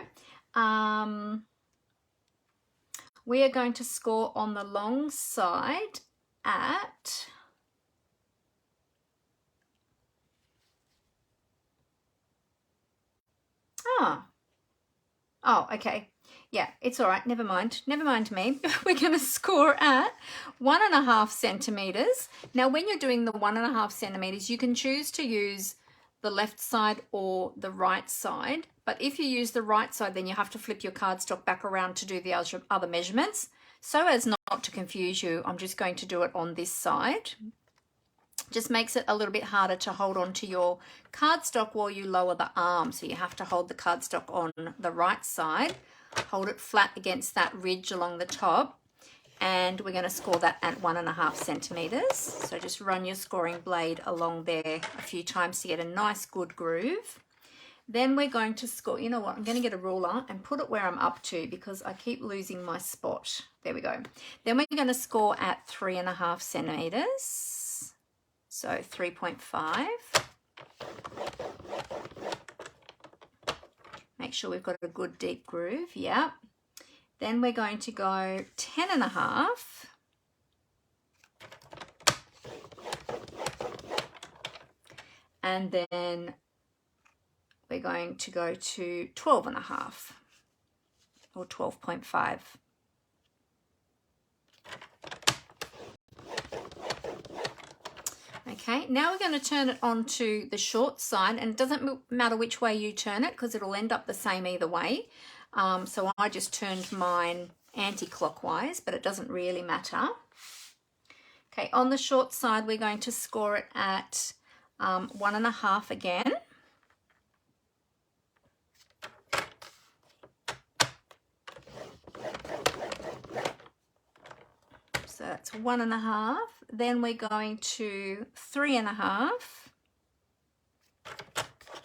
[SPEAKER 1] We are going to score on the long side at oh, okay. Yeah, it's all right. Never mind. Never mind me. We're going to score at 1.5 centimeters. Now, when you're doing the 1.5 centimeters, you can choose to use the left side or the right side. But if you use the right side, then you have to flip your cardstock back around to do the other measurements. So as not to confuse you, I'm just going to do it on this side. Just makes it a little bit harder to hold on to your cardstock while you lower the arm. So you have to hold the cardstock on the right side. Hold it flat against that ridge along the top, and we're going to score that at 1.5 centimeters. So just run your scoring blade along there a few times to get a nice good groove. Then we're going to score, you know what, I'm going to get a ruler and put it where I'm up to because I keep losing my spot. There we go. Then we're going to score at 3.5 centimeters. So 3.5. Make sure we've got a good deep groove. Yeah. Then we're going to go 10.5. And then we're going to go to 12.5 or 12.5. Okay, now we're going to turn it onto the short side, and it doesn't matter which way you turn it because it'll end up the same either way. So I just turned mine anti-clockwise, but it doesn't really matter. Okay, on the short side, we're going to score it at 1.5 again. So that's 1.5. Then we're going to 3.5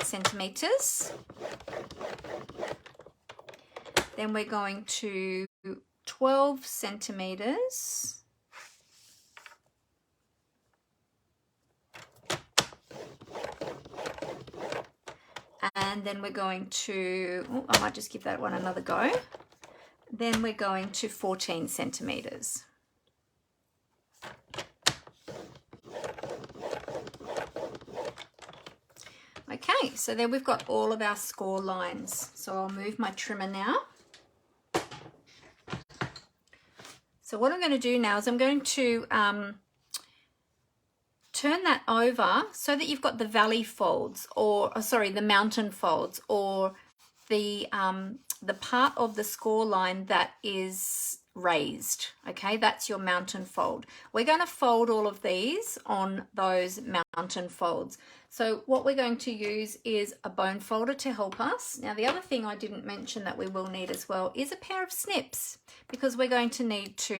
[SPEAKER 1] centimeters. Then we're going to 12 centimeters. And then we're going to, oh, I might just give that one another go. Then we're going to 14 centimeters. Okay, so there we've got all of our score lines. So I'll move my trimmer now. So what I'm going to do now is I'm going to turn that over so that you've got the valley folds, or sorry, the mountain folds, or the part of the score line that is raised. Okay, that's your mountain fold. We're going to fold all of these on those mountain folds. So what we're going to use is a bone folder to help us. Now the other thing I didn't mention that we will need as well is a pair of snips, because we're going to need to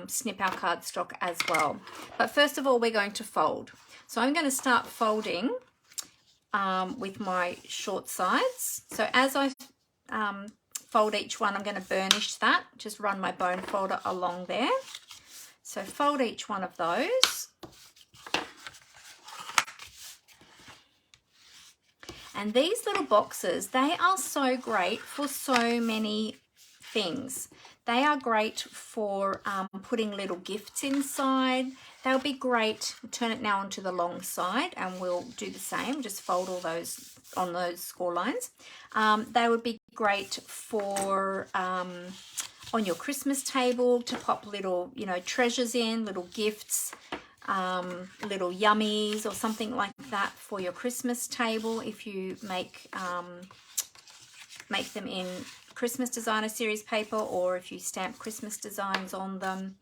[SPEAKER 1] snip our cardstock as well. But first of all, we're going to fold. So I'm going to start folding with my short sides. So as I fold each one. I'm going to burnish that, just run my bone folder along there. So fold each one of those. And these little boxes, they are so great for so many things. They are great for putting little gifts inside. They'll be great. We'll turn it now onto the long side and we'll do the same. Just fold all those on those score lines. They would be great for on your Christmas table to pop little, you know, treasures in, little gifts, little yummies or something like that for your Christmas table if you make them in Christmas designer series paper, or if you stamp Christmas designs on them.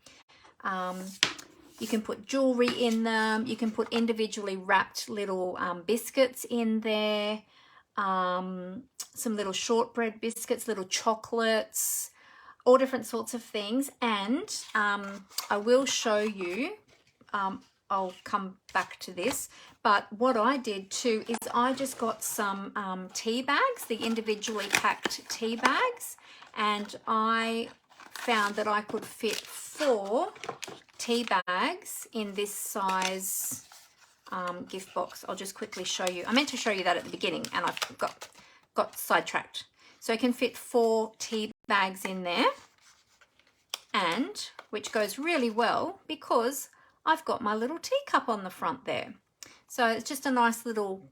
[SPEAKER 1] You can put jewelry in them. You can put individually wrapped little biscuits in there, some little shortbread biscuits, little chocolates, all different sorts of things. And I will show you, I'll come back to this, but what I did too is I just got some tea bags, the individually packed tea bags, and I found that I could fit 4 tea bags in this size gift box. I'll just quickly show you. I meant to show you that at the beginning and I got sidetracked. So I can fit 4 tea bags in there, and which goes really well because I've got my little teacup on the front there. So it's just a nice little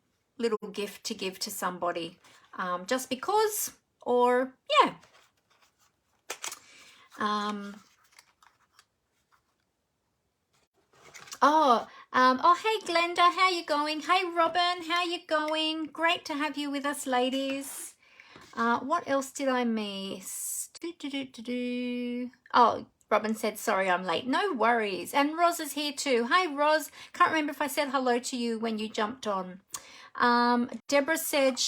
[SPEAKER 1] gift to give to somebody, just because, or yeah. Oh, hey Glenda, how you going? Hey Robin, how you going? Great to have you with us, ladies. What else did I miss? Oh, Robin said, sorry I'm late. No worries. And Roz is here too. Hi, Roz. Can't remember if I said hello to you when you jumped on. Deborah said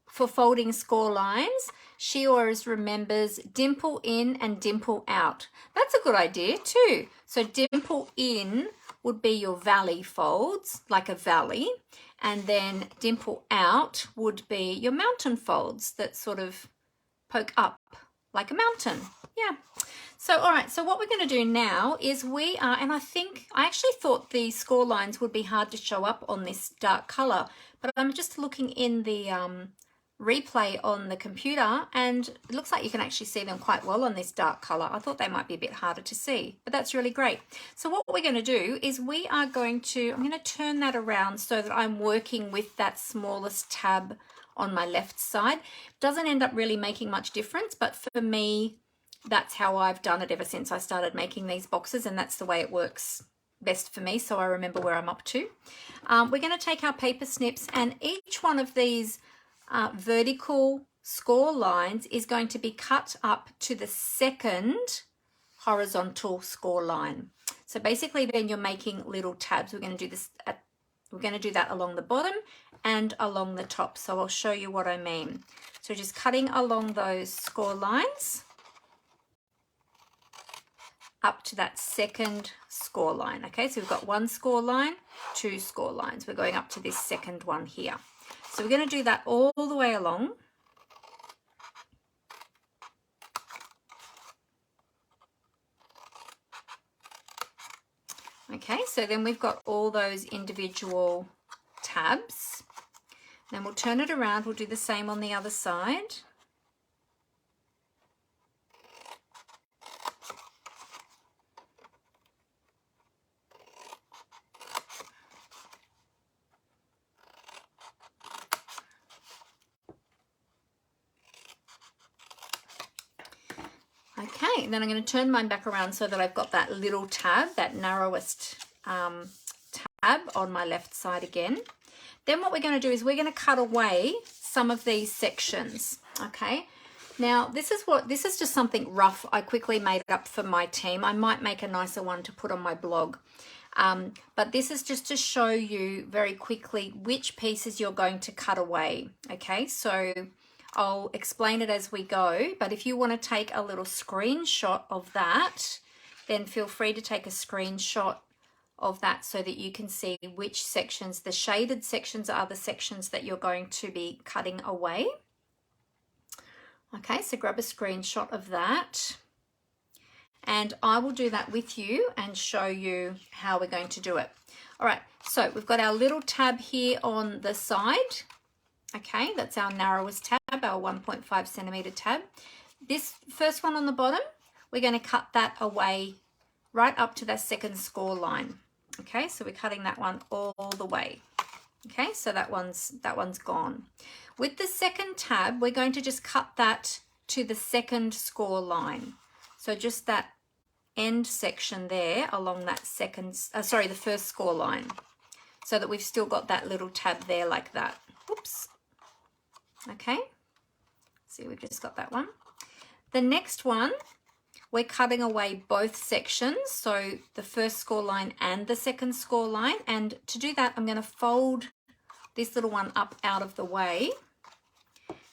[SPEAKER 1] for folding score lines, she always remembers dimple in and dimple out. That's a good idea too. So dimple in would be your valley folds, like a valley. And then dimple out would be your mountain folds that sort of poke up like a mountain. Yeah. So, all right. So what we're going to do now is and I actually thought the score lines would be hard to show up on this dark color, but I'm just looking in the replay on the computer and it looks like you can actually see them quite well on this dark color. I thought they might be a bit harder to see, but that's really great. So what we're going to do is I'm going to turn that around so that I'm working with that smallest tab on my left side. Doesn't end up really making much difference, but for me, that's how I've done it ever since I started making these boxes, and that's the way it works best for me, so I remember where I'm up to. We're going to take our paper snips, and each one of these vertical score lines is going to be cut up to the second horizontal score line. So basically then you're making little tabs. We're going to do this we're going to do that along the bottom and along the top. So I'll show you what I mean. So just cutting along those score lines up to that second score line. Okay, so we've got 1 score line, 2 score lines. We're going up to this second one here. So we're going to do that all the way along. Okay, so then we've got all those individual tabs. Then we'll turn it around. We'll do the same on the other side. Okay, and then I'm going to turn mine back around so that I've got that little tab, that narrowest tab on my left side again. Then what we're going to do is we're going to cut away some of these sections. Okay, now this is just something rough. I quickly made up for my team. I might make a nicer one to put on my blog. But this is just to show you very quickly which pieces you're going to cut away. Okay, so I'll explain it as we go, but if you want to take a little screenshot of that, then feel free to take a screenshot of that so that you can see which sections, the shaded sections are the sections that you're going to be cutting away. Okay, so grab a screenshot of that. And I will do that with you and show you how we're going to do it. All right, so we've got our little tab here on the side. Okay, that's our narrowest tab, our 1.5 centimeter tab. This first one on the bottom, we're going to cut that away right up to that second score line. Okay, so we're cutting that one all the way. Okay, so that one's gone. With the second tab, we're going to just cut that to the second score line. So just that end section there along that the first score line, so that we've still got that little tab there like that. Oops. Okay, see, we've just got that one. The next one, we're cutting away both sections, so the first score line and the second score line. And to do that, I'm going to fold this little one up out of the way,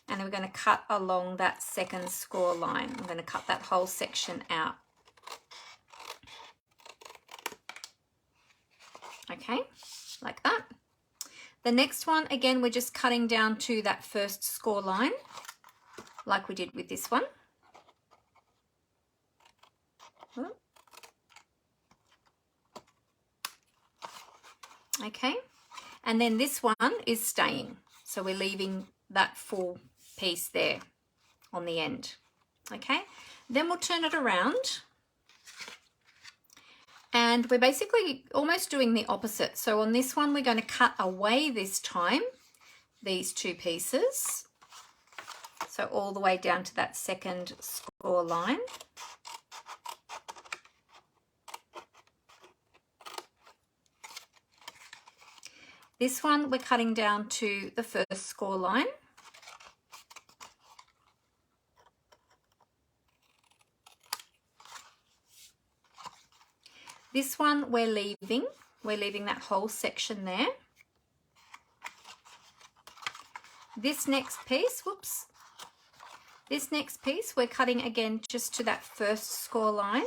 [SPEAKER 1] and we're going to cut along that second score line. I'm going to cut that whole section out. Okay, like that. The next one, again, we're just cutting down to that first score line, like we did with this one. Okay, and then this one is staying, so we're leaving that full piece there on the end. Okay, then we'll turn it around, and we're basically almost doing the opposite. So on this one, we're going to cut away this time these two pieces, so all the way down to that second score line. This one we're cutting down to the first score line. This one we're leaving that whole section there. This next piece, whoops, this next piece we're cutting again just to that first score line.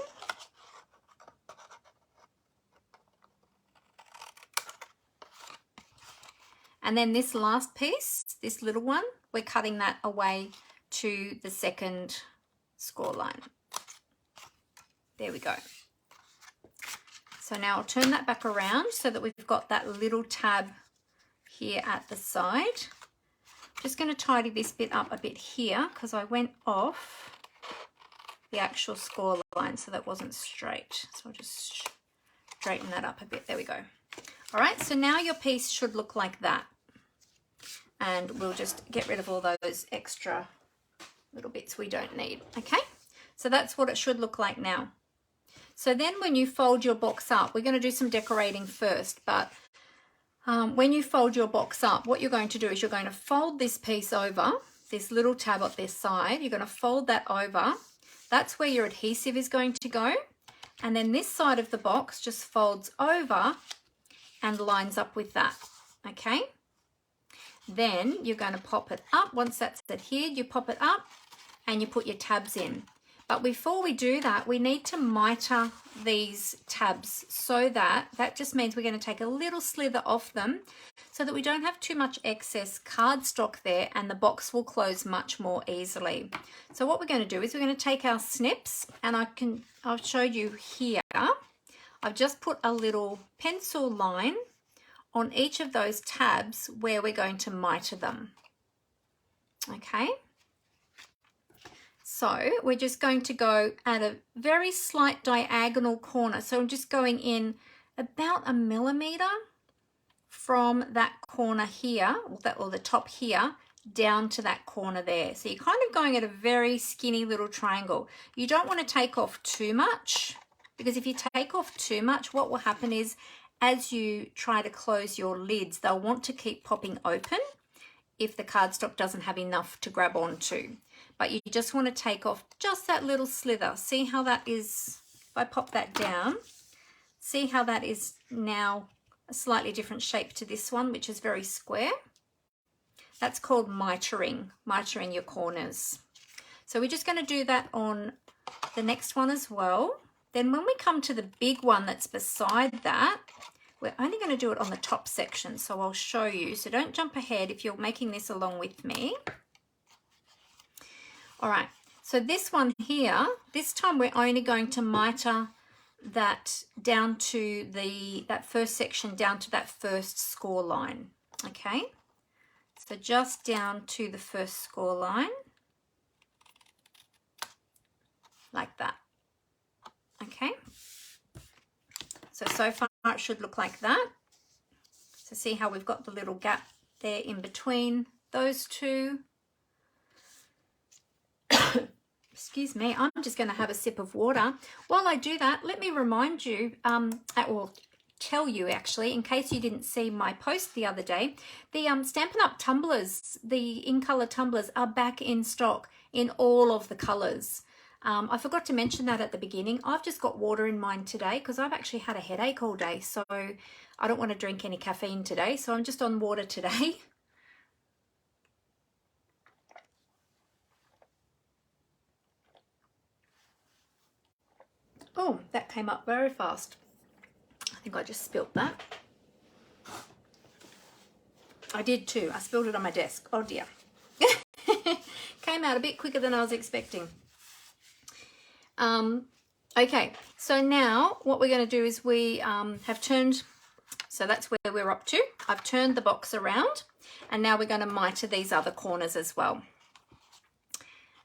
[SPEAKER 1] And then this last piece, this little one, we're cutting that away to the second score line. There we go. So now I'll turn that back around so that we've got that little tab here at the side. Just going to tidy this bit up a bit here because I went off the actual score line, so that wasn't straight. So I'll just straighten that up a bit. There we go. All right, so now your piece should look like that. And we'll just get rid of all those extra little bits we don't need. Okay, so that's what it should look like now. So then when you fold your box up, we're going to do some decorating first, but when you fold your box up, what you're going to do is you're going to fold this piece over, this little tab at this side, you're going to fold that over. That's where your adhesive is going to go. And then this side of the box just folds over and lines up with that, okay? Then you're going to pop it up. Once that's adhered, you pop it up and you put your tabs in. But before we do that, we need to miter these tabs, so that just means we're going to take a little slither off them so that we don't have too much excess cardstock there, and the box will close much more easily. So what we're going to do is we're going to take our snips, and I'll show you here. I've just put a little pencil line on each of those tabs where we're going to miter them. Okay, so we're just going to go at a very slight diagonal corner. So I'm just going in about 1 millimeter from that corner here, or the top here, down to that corner there. So you're kind of going at a very skinny little triangle. You don't want to take off too much, because if you take off too much, what will happen is as you try to close your lids, they'll want to keep popping open if the cardstock doesn't have enough to grab onto. But you just want to take off just that little slither. See how that is, if I pop that down, see how that is now a slightly different shape to this one, which is very square. That's called mitering your corners. So we're just going to do that on the next one as well. Then when we come to the big one that's beside that, we're only going to do it on the top section. So I'll show you. So don't jump ahead if you're making this along with me. All right. So this one here, this time we're only going to miter that down to that first section, down to that first score line. Okay. So just down to the first score line. Like that. Okay. So far it should look like that. So see how we've got the little gap there in between those two. Excuse me, I'm just going to have a sip of water. While I do that, let me remind you, or tell you actually, in case you didn't see my post the other day, the Stampin' Up! Tumblers, the in-colour tumblers are back in stock in all of the colours. I forgot to mention that at the beginning. I've just got water in mine today because I've actually had a headache all day, so I don't want to drink any caffeine today, so I'm just on water today. Oh, that came up very fast. I think I just spilt that. I did too. I spilled it on my desk. Oh dear. Came out a bit quicker than I was expecting. Okay, so now what we're going to do is we have turned, so that's where we're up to. I've turned the box around and now we're going to miter these other corners as well.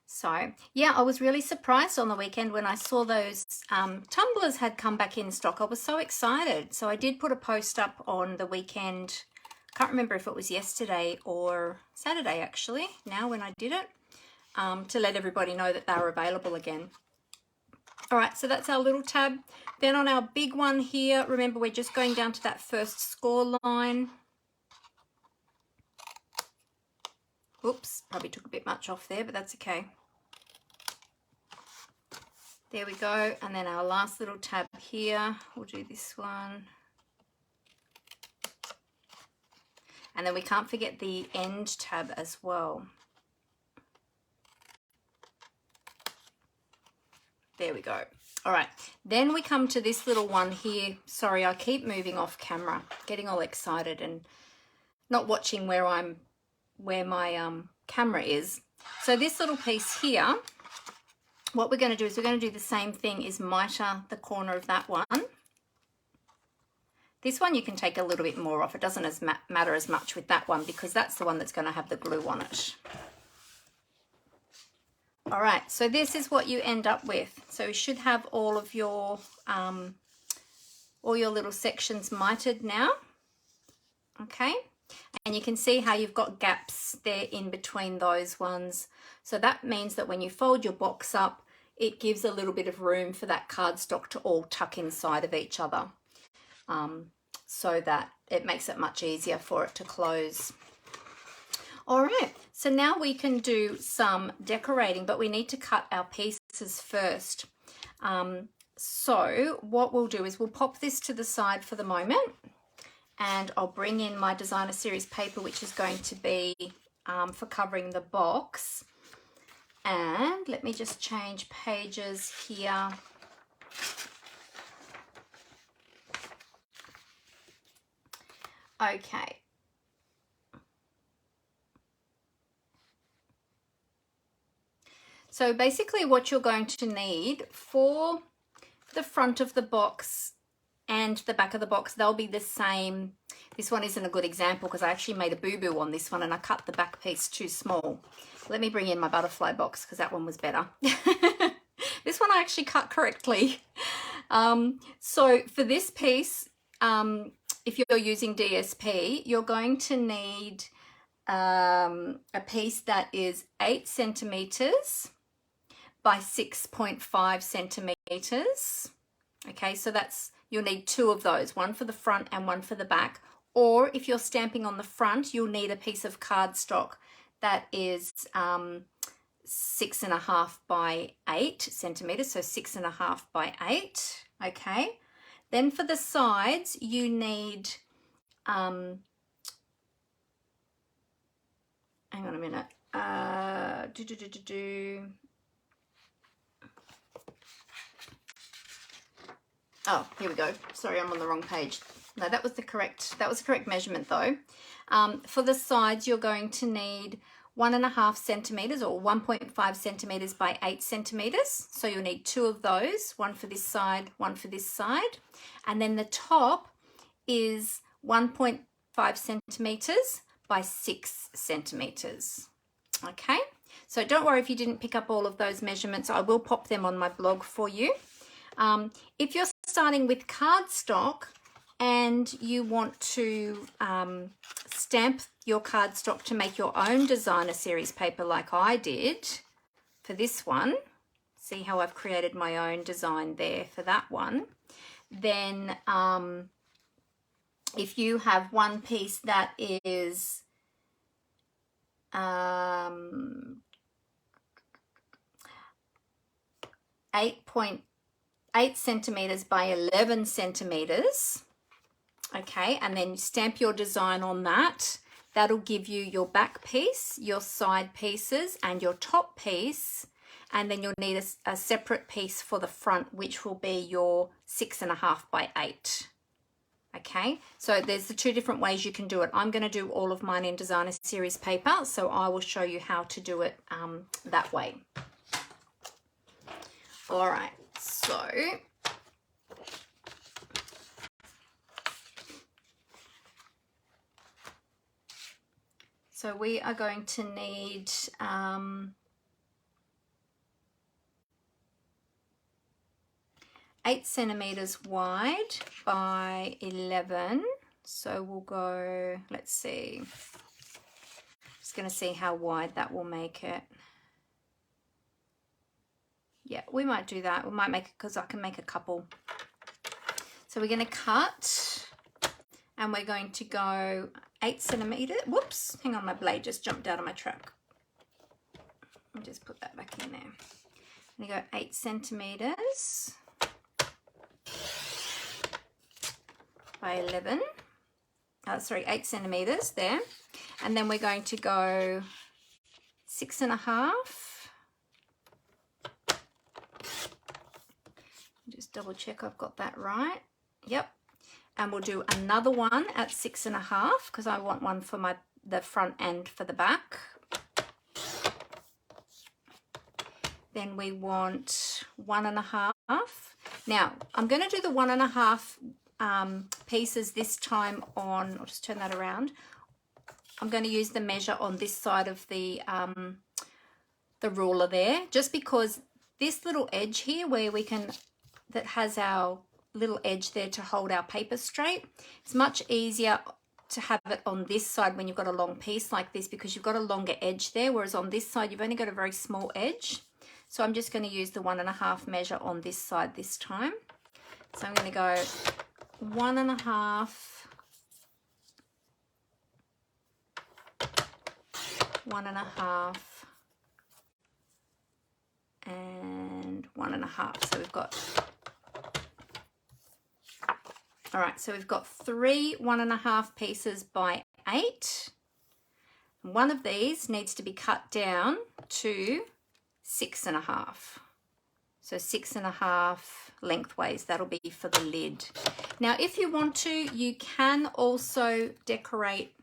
[SPEAKER 1] So yeah, I was really surprised on the weekend when I saw those tumblers had come back in stock. I was so excited. So I did put a post up on the weekend. Can't remember if it was yesterday or Saturday actually, now when I did it, to let everybody know that they were available again. All right, so that's our little tab. Then on our big one here, remember we're just going down to that first score line. Oops, probably took a bit much off there, but that's okay. There we go. And then our last little tab here, we'll do this one. And then we can't forget the end tab as well. There we go. All right, then we come to this little one here. Sorry, I keep moving off camera, getting all excited and not watching where my camera is. So this little piece here, what we're going to do is we're going to do the same thing, is miter the corner of that one. This one you can take a little bit more off. It doesn't matter as much with that one because that's the one that's going to have the glue on it. All right, so this is what you end up with. So you should have all of your little sections mitered now. Okay, and you can see how you've got gaps there in between those ones. So that means that when you fold your box up, it gives a little bit of room for that cardstock to all tuck inside of each other, so that it makes it much easier for it to close. All right, so now we can do some decorating, but we need to cut our pieces first. So what we'll do is we'll pop this to the side for the moment, and I'll bring in my designer series paper, which is going to be for covering the box. And let me just change pages here. Okay. So basically what you're going to need for the front of the box and the back of the box, they'll be the same. This one isn't a good example because I actually made a boo-boo on this one and I cut the back piece too small. Let me bring in my butterfly box because that one was better. This one I actually cut correctly. So for this piece, if you're using DSP, you're going to need a piece that is 8 centimeters by 6.5 centimeters. Okay, so you'll need 2 of those, one for the front and one for the back. Or if you're stamping on the front, you'll need a piece of cardstock that is 6.5 by 8 centimeters, so 6.5 by 8. Okay, then for the sides, you need hang on a minute. Oh, here we go. Sorry, I'm on the wrong page. No, that was the correct measurement though. For the sides, you're going to need 1.5 centimeters or 1.5 centimeters by 8 centimeters. So you'll need 2 of those, one for this side, one for this side. And then the top is 1.5 centimeters by 6 centimeters. Okay, so don't worry if you didn't pick up all of those measurements. I will pop them on my blog for you. If you're starting with cardstock and you want to stamp your cardstock to make your own designer series paper like I did for this one, see how I've created my own design there for that one, then if you have one piece that is 8.8 centimeters by 11 centimeters, okay, and then stamp your design on that. That'll give you your back piece, your side pieces, and your top piece, and then you'll need a separate piece for the front, which will be your 6.5 by 8. Okay, so there's the 2 different ways you can do it. I'm going to do all of mine in designer series paper, so I will show you how to do it that way. All right, so we are going to need 8 centimeters wide by 11. So we'll go, let's see, just going to see how wide that will make it. Yeah, we might do that. We might make it because I can make a couple. So we're going to cut and we're going to go 8 centimeters. Whoops, hang on, my blade just jumped out of my truck. I'll just put that back in there. I'm going to go 8 centimeters by 11. 8 centimeters there. And then we're going to go 6.5. Just double check I've got that right. Yep. And we'll do another one at 6.5 because I want one for the front and for the back. Then we want 1.5. Now I'm going to do the 1.5 pieces this time on, I'll just turn that around. I'm going to use the measure on this side of the ruler there, just because this little edge here where we can, that has our little edge there to hold our paper straight, it's much easier to have it on this side when you've got a long piece like this because you've got a longer edge there, whereas on this side you've only got a very small edge. So I'm just going to use the 1.5 measure on this side this time. So I'm going to go 1.5, 1.5, and 1.5. So we've got, all right, so we've got 3 1.5 pieces by 8. One of these needs to be cut down to 6.5. So 6.5 lengthways, that'll be for the lid. Now, if you want to, you can also decorate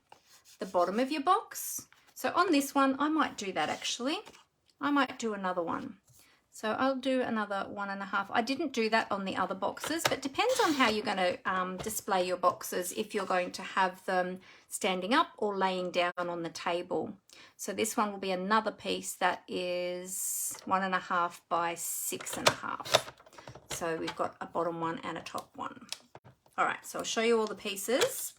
[SPEAKER 1] the bottom of your box. So on this one, I might do that actually. I might do another one. So I'll do another 1.5. I didn't do that on the other boxes, but depends on how you're going to display your boxes, if you're going to have them standing up or laying down on the table. So this one will be another piece that is 1.5 by 6.5. So we've got a bottom one and a top one. All right, so I'll show you all the pieces.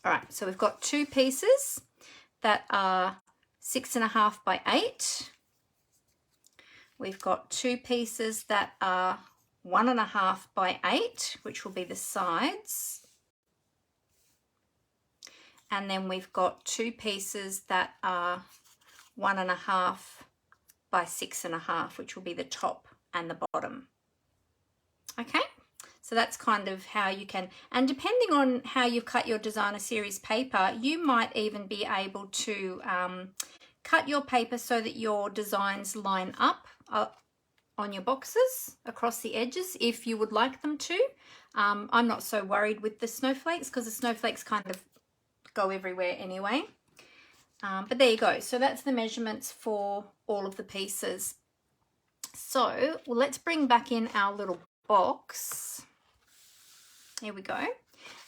[SPEAKER 1] All right, so we've got 2 pieces that are 6.5 by 8. We've got 2 pieces that are 1.5 by 8, which will be the sides. And then we've got 2 pieces that are 1.5 by 6.5, which will be the top and the bottom. Okay, so that's kind of how you can, and depending on how you've cut your designer series paper, you might even be able to cut your paper so that your designs line up on your boxes across the edges if you would like them to. I'm not so worried with the snowflakes because the snowflakes kind of go everywhere anyway. But there you go. So that's the measurements for all of the pieces. So let's bring back in our little box. Here we go.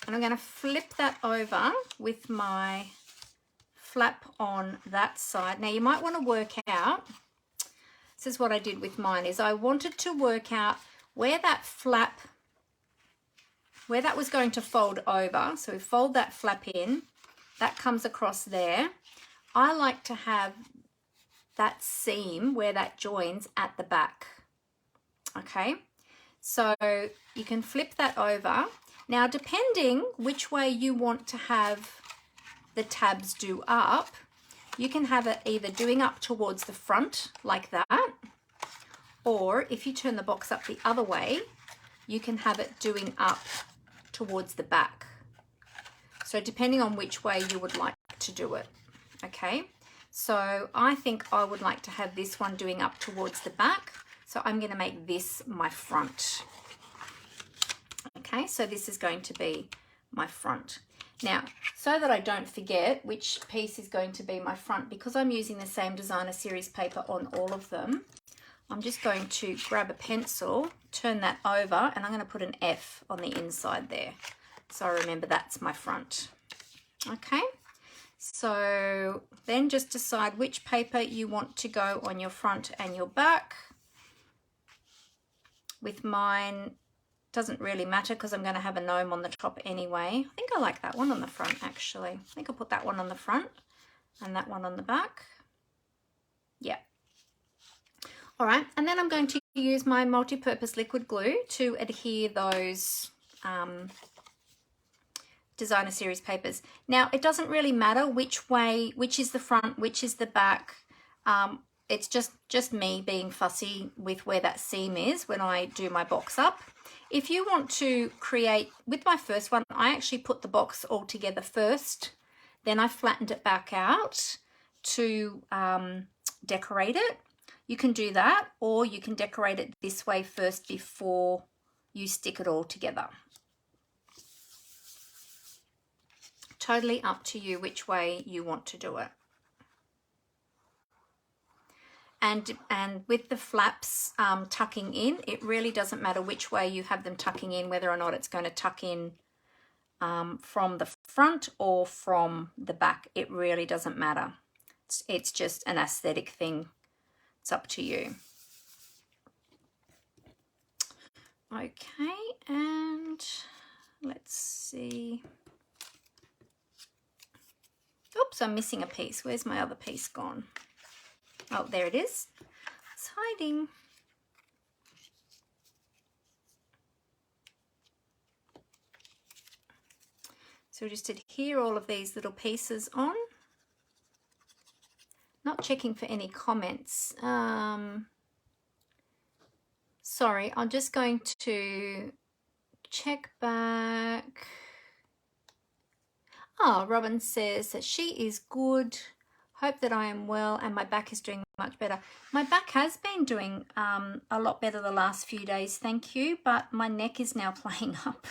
[SPEAKER 1] And I'm going to flip that over with my flap on that side. Now you might want to work out, this is what I did with mine, is I wanted to work out where that flap, where that was going to fold over. So we fold that flap in, that comes across there. I like to have that seam where that joins at the back. Okay, so you can flip that over. Now, depending which way you want to have the tabs do up, you can have it either doing up towards the front like that, or if you turn the box up the other way, you can have it doing up towards the back. So depending on which way you would like to do it. Okay, so I think I would like to have this one doing up towards the back. So I'm going to make this my front. Okay, so this is going to be my front. Now, so that I don't forget which piece is going to be my front, because I'm using the same designer series paper on all of them, I'm just going to grab a pencil, turn that over, and I'm going to put an F on the inside there. So I remember that's my front. Okay, so then just decide which paper you want to go on your front and your back. With mine, doesn't really matter because I'm going to have a gnome on the top anyway. I think I like that one on the front actually. I think I'll put that one on the front and that one on the back. Yeah. All right, and then I'm going to use my multi-purpose liquid glue to adhere those designer series papers. Now, it doesn't really matter which way, which is the front, which is the back. It's just me being fussy with where that seam is when I do my box up. If you want to create, with my first one, I actually put the box all together first, then I flattened it back out to decorate it. You can do that, or you can decorate it this way first before you stick it all together. Totally up to you which way you want to do it. And with the flaps tucking in, it really doesn't matter which way you have them tucking in, whether or not it's going to tuck in from the front or from the back. It really doesn't matter. It's just an aesthetic thing. It's up to you. Okay, and let's see. Oops, I'm missing a piece. Where's my other piece gone? Oh, there it is. It's hiding. So just adhere all of these little pieces on. Not checking for any comments. Sorry, I'm just going to check back. Oh, Robin says that she is good. Hope that I am well and my back is doing much better. My back has been doing a lot better the last few days, thank you, but my neck is now playing up.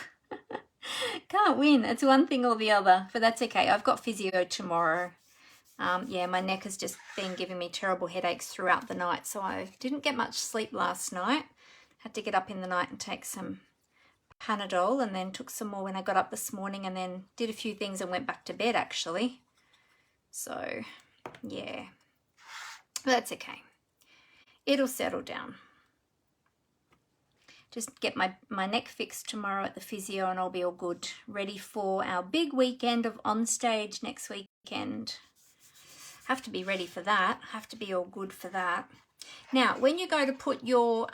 [SPEAKER 1] Can't win. It's one thing or the other, but that's okay. I've got physio tomorrow. Yeah, my neck has just been giving me terrible headaches throughout the night, so I didn't get much sleep last night. Had to get up in the night and take some Panadol, and then took some more when I got up this morning, and then did a few things and went back to bed actually. So yeah, but that's okay. It'll settle down. Just get my neck fixed tomorrow at the physio and I'll be all good, ready for our big weekend of on stage next weekend. Have to be ready for that. Have to be all good for that. Now, when you go to put your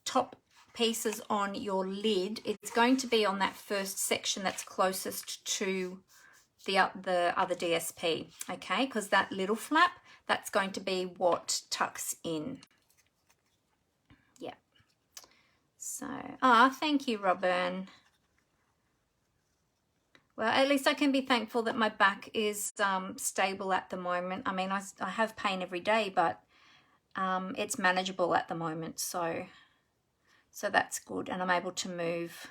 [SPEAKER 1] top pieces on your lid, it's going to be on that first section that's closest to the other DSP, okay? Because that little flap, that's going to be what tucks in. Yeah. So, thank you, Robin. Well, at least I can be thankful that my back is stable at the moment. I mean, I have pain every day, but it's manageable at the moment. So that's good. And I'm able to move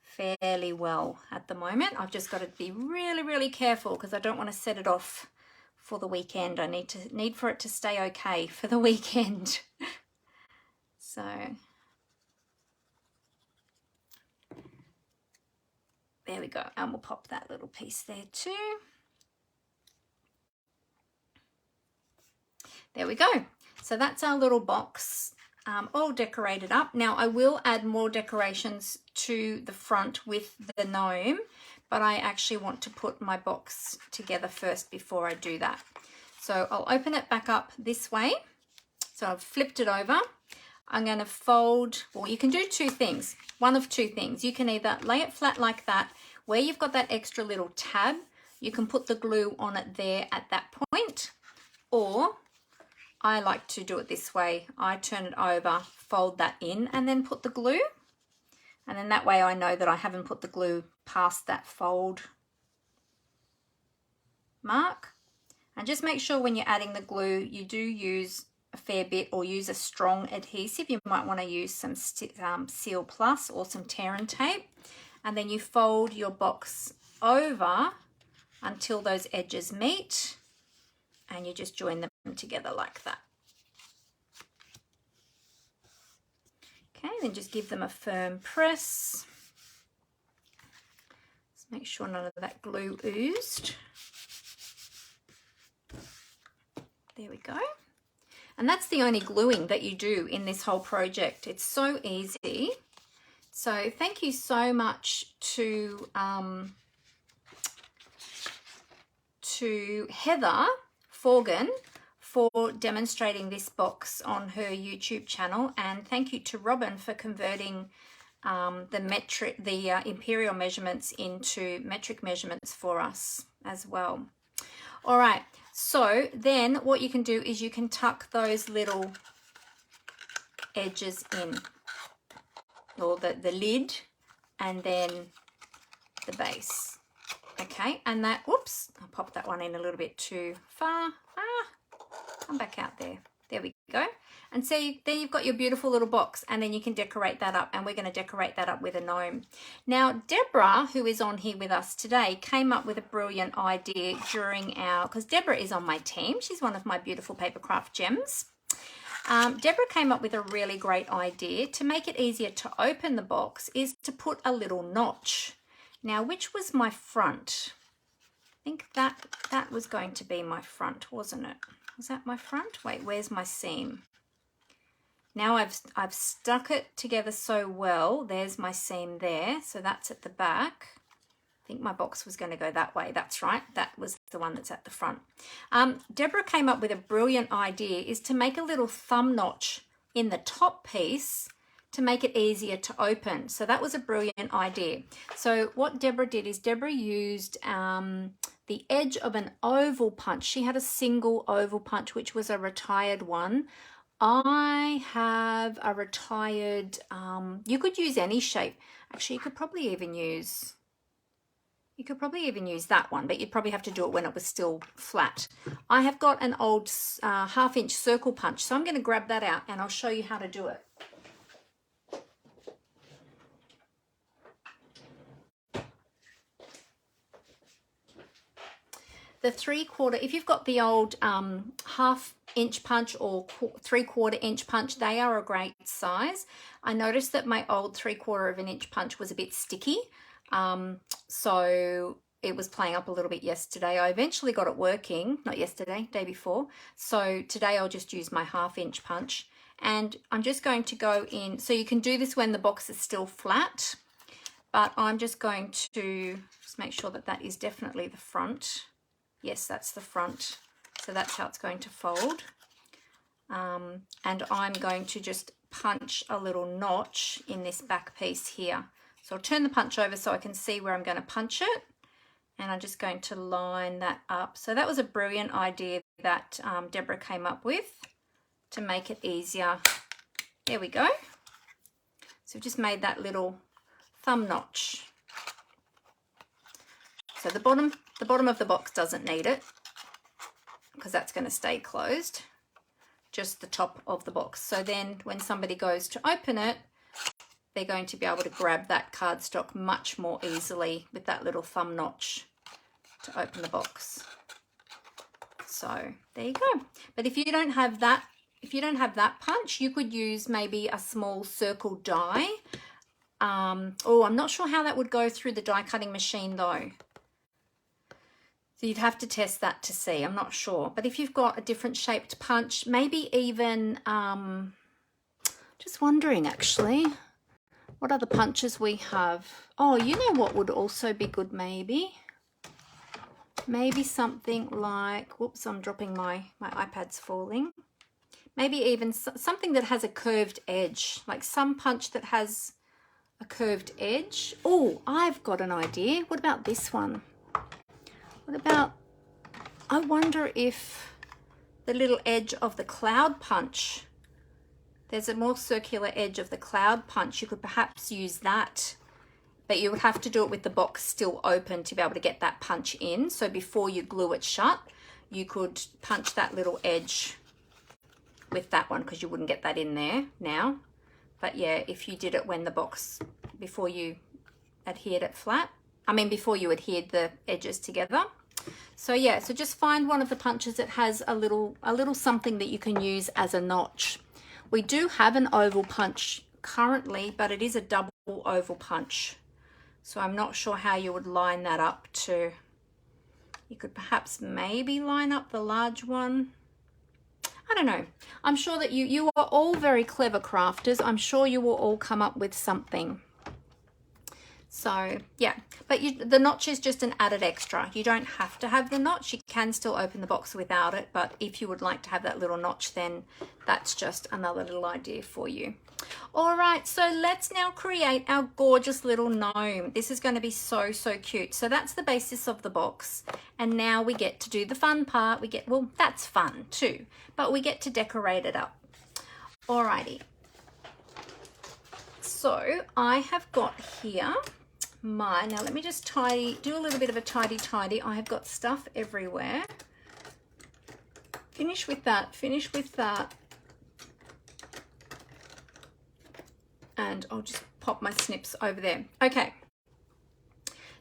[SPEAKER 1] fairly well at the moment. I've just got to be really, really careful because I don't want to set it off for the weekend. I need for it to stay okay for the weekend. So there we go. And we'll pop that little piece there too. There we go. So that's our little box all decorated up. Now I will add more decorations to the front with the gnome, but I actually want to put my box together first before I do that. So I'll open it back up this way. So I've flipped it over. I'm going to fold, well, you can do two things, one of two things. You can either lay it flat like that, where you've got that extra little tab, you can put the glue on it there at that point, or I like to do it this way. I turn it over, fold that in, and then put the glue. And then that way I know that I haven't put the glue past that fold mark. And just make sure when you're adding the glue, you do use a fair bit or use a strong adhesive. You might want to use some Seal Plus or some tear and tape. And then you fold your box over until those edges meet. And you just join them together like that. Okay, then just give them a firm press. Just make sure none of that glue oozed. There we go. And that's the only gluing that you do in this whole project. It's so easy. So thank you so much to Heather Forgan for demonstrating this box on her YouTube channel, and thank you to Robin for converting the imperial measurements into metric measurements for us as well. All right, so then what you can do is you can tuck those little edges in, or the lid, and then the base. Okay, and that, whoops, I popped that one in a little bit too far. Come back out there. There we go. And see, there you've got your beautiful little box, and then you can decorate that up, and we're going to decorate that up with a gnome. Now, Deborah, who is on here with us today, came up with a brilliant idea during because Deborah is on my team. She's one of my beautiful papercraft gems. Deborah came up with a really great idea to make it easier to open the box is to put a little notch. Now, which was my front? I think that was going to be my front, wasn't it? Was that my front? Wait, where's my seam? Now I've stuck it together so well. There's my seam there. So that's at the back. I think my box was going to go that way. That's right. That was the one that's at the front. Deborah came up with a brilliant idea is to make a little thumb notch in the top piece to make it easier to open. So that was a brilliant idea. So what Deborah did is Deborah used the edge of an oval punch. She had a single oval punch, which was a retired one. I have a retired, you could use any shape. Actually, you could probably even use that one, but you'd probably have to do it when it was still flat. I have got an old half-inch circle punch, so I'm going to grab that out and I'll show you how to do it. The 3/4, if you've got the old half-inch punch or 3/4 inch punch, they are a great size. I noticed that my old 3/4 of an inch punch was a bit sticky, so it was playing up a little bit yesterday. I eventually got it working, not yesterday, day before. So today I'll just use my half-inch punch, and I'm just going to go in. So you can do this when the box is still flat, but I'm just going to just make sure that that is definitely the front. Yes, that's the front. So that's how it's going to fold. And I'm going to just punch a little notch in this back piece here. So I'll turn the punch over so I can see where I'm going to punch it. And I'm just going to line that up. So that was a brilliant idea that Deborah came up with to make it easier. There we go. So we've just made that little thumb notch. So the bottom of the box doesn't need it because that's going to stay closed. Just the top of the box. So then when somebody goes to open it, they're going to be able to grab that cardstock much more easily with that little thumb notch to open the box. So there you go. But if you don't have that, punch, you could use maybe a small circle die. Oh, I'm not sure how that would go through the die cutting machine though. So you'd have to test that to see. I'm not sure. But if you've got a different shaped punch, maybe even, just wondering actually, what other punches we have? Oh, you know what would also be good maybe? Maybe something like, whoops, I'm dropping my iPad's falling. Maybe even something that has a curved edge, like some punch that has a curved edge. Oh, I've got an idea. What about this one? What about, I wonder if the little edge of the cloud punch, there's a more circular edge of the cloud punch, you could perhaps use that, but you would have to do it with the box still open to be able to get that punch in. So before you glue it shut, you could punch that little edge with that one because you wouldn't get that in there now. But yeah, if you did it when the box, before you adhered it flat, before you adhered the edges together. So yeah, so just find one of the punches that has a little something that you can use as a notch. We do have an oval punch currently, but it is a double oval punch. So I'm not sure how you would line that up to, you could perhaps maybe line up the large one. I don't know. I'm sure that you are all very clever crafters. I'm sure you will all come up with something. So yeah, but the notch is just an added extra. You don't have to have the notch. You can still open the box without it, but if you would like to have that little notch, then that's just another little idea for you. All right, so let's now create our gorgeous little gnome. This is going to be so cute. So that's the basis of the box, and now we get to do the fun part. Well, that's fun too, but we get to decorate it up. Alrighty, so I have got here now let me just do a little bit of a tidy. I have got stuff everywhere. Finish with that, and I'll just pop my snips over there. Okay,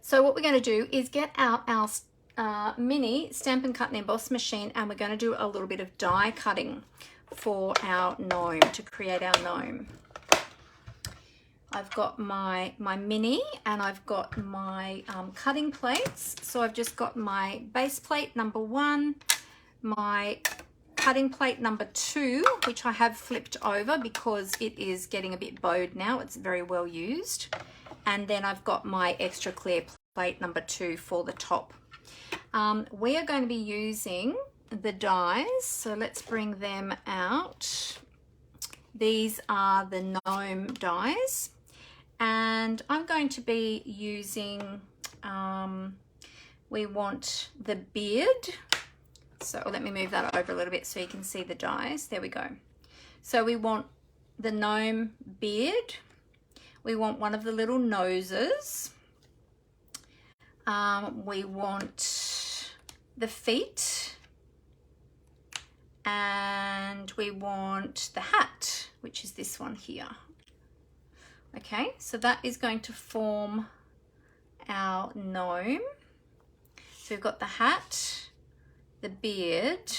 [SPEAKER 1] so what we're going to do is get out our mini Stampin' Cut and Emboss machine, and we're going to do a little bit of die cutting for our gnome, to create our gnome. I've got my mini, and I've got my cutting plates. So I've just got my base plate number 1, my cutting plate number 2, which I have flipped over because it is getting a bit bowed now. It's very well used. And then I've got my extra clear plate number 2 for the top. We are going to be using the dies, so let's bring them out. These are the gnome dies, and I'm going to be using, we want the beard. So let me move that over a little bit so you can see the dies. There we go. So we want the gnome beard. We want one of the little noses. We want the feet. And we want the hat, which is this one here. Okay, so that is going to form our gnome. So we've got the hat, the beard,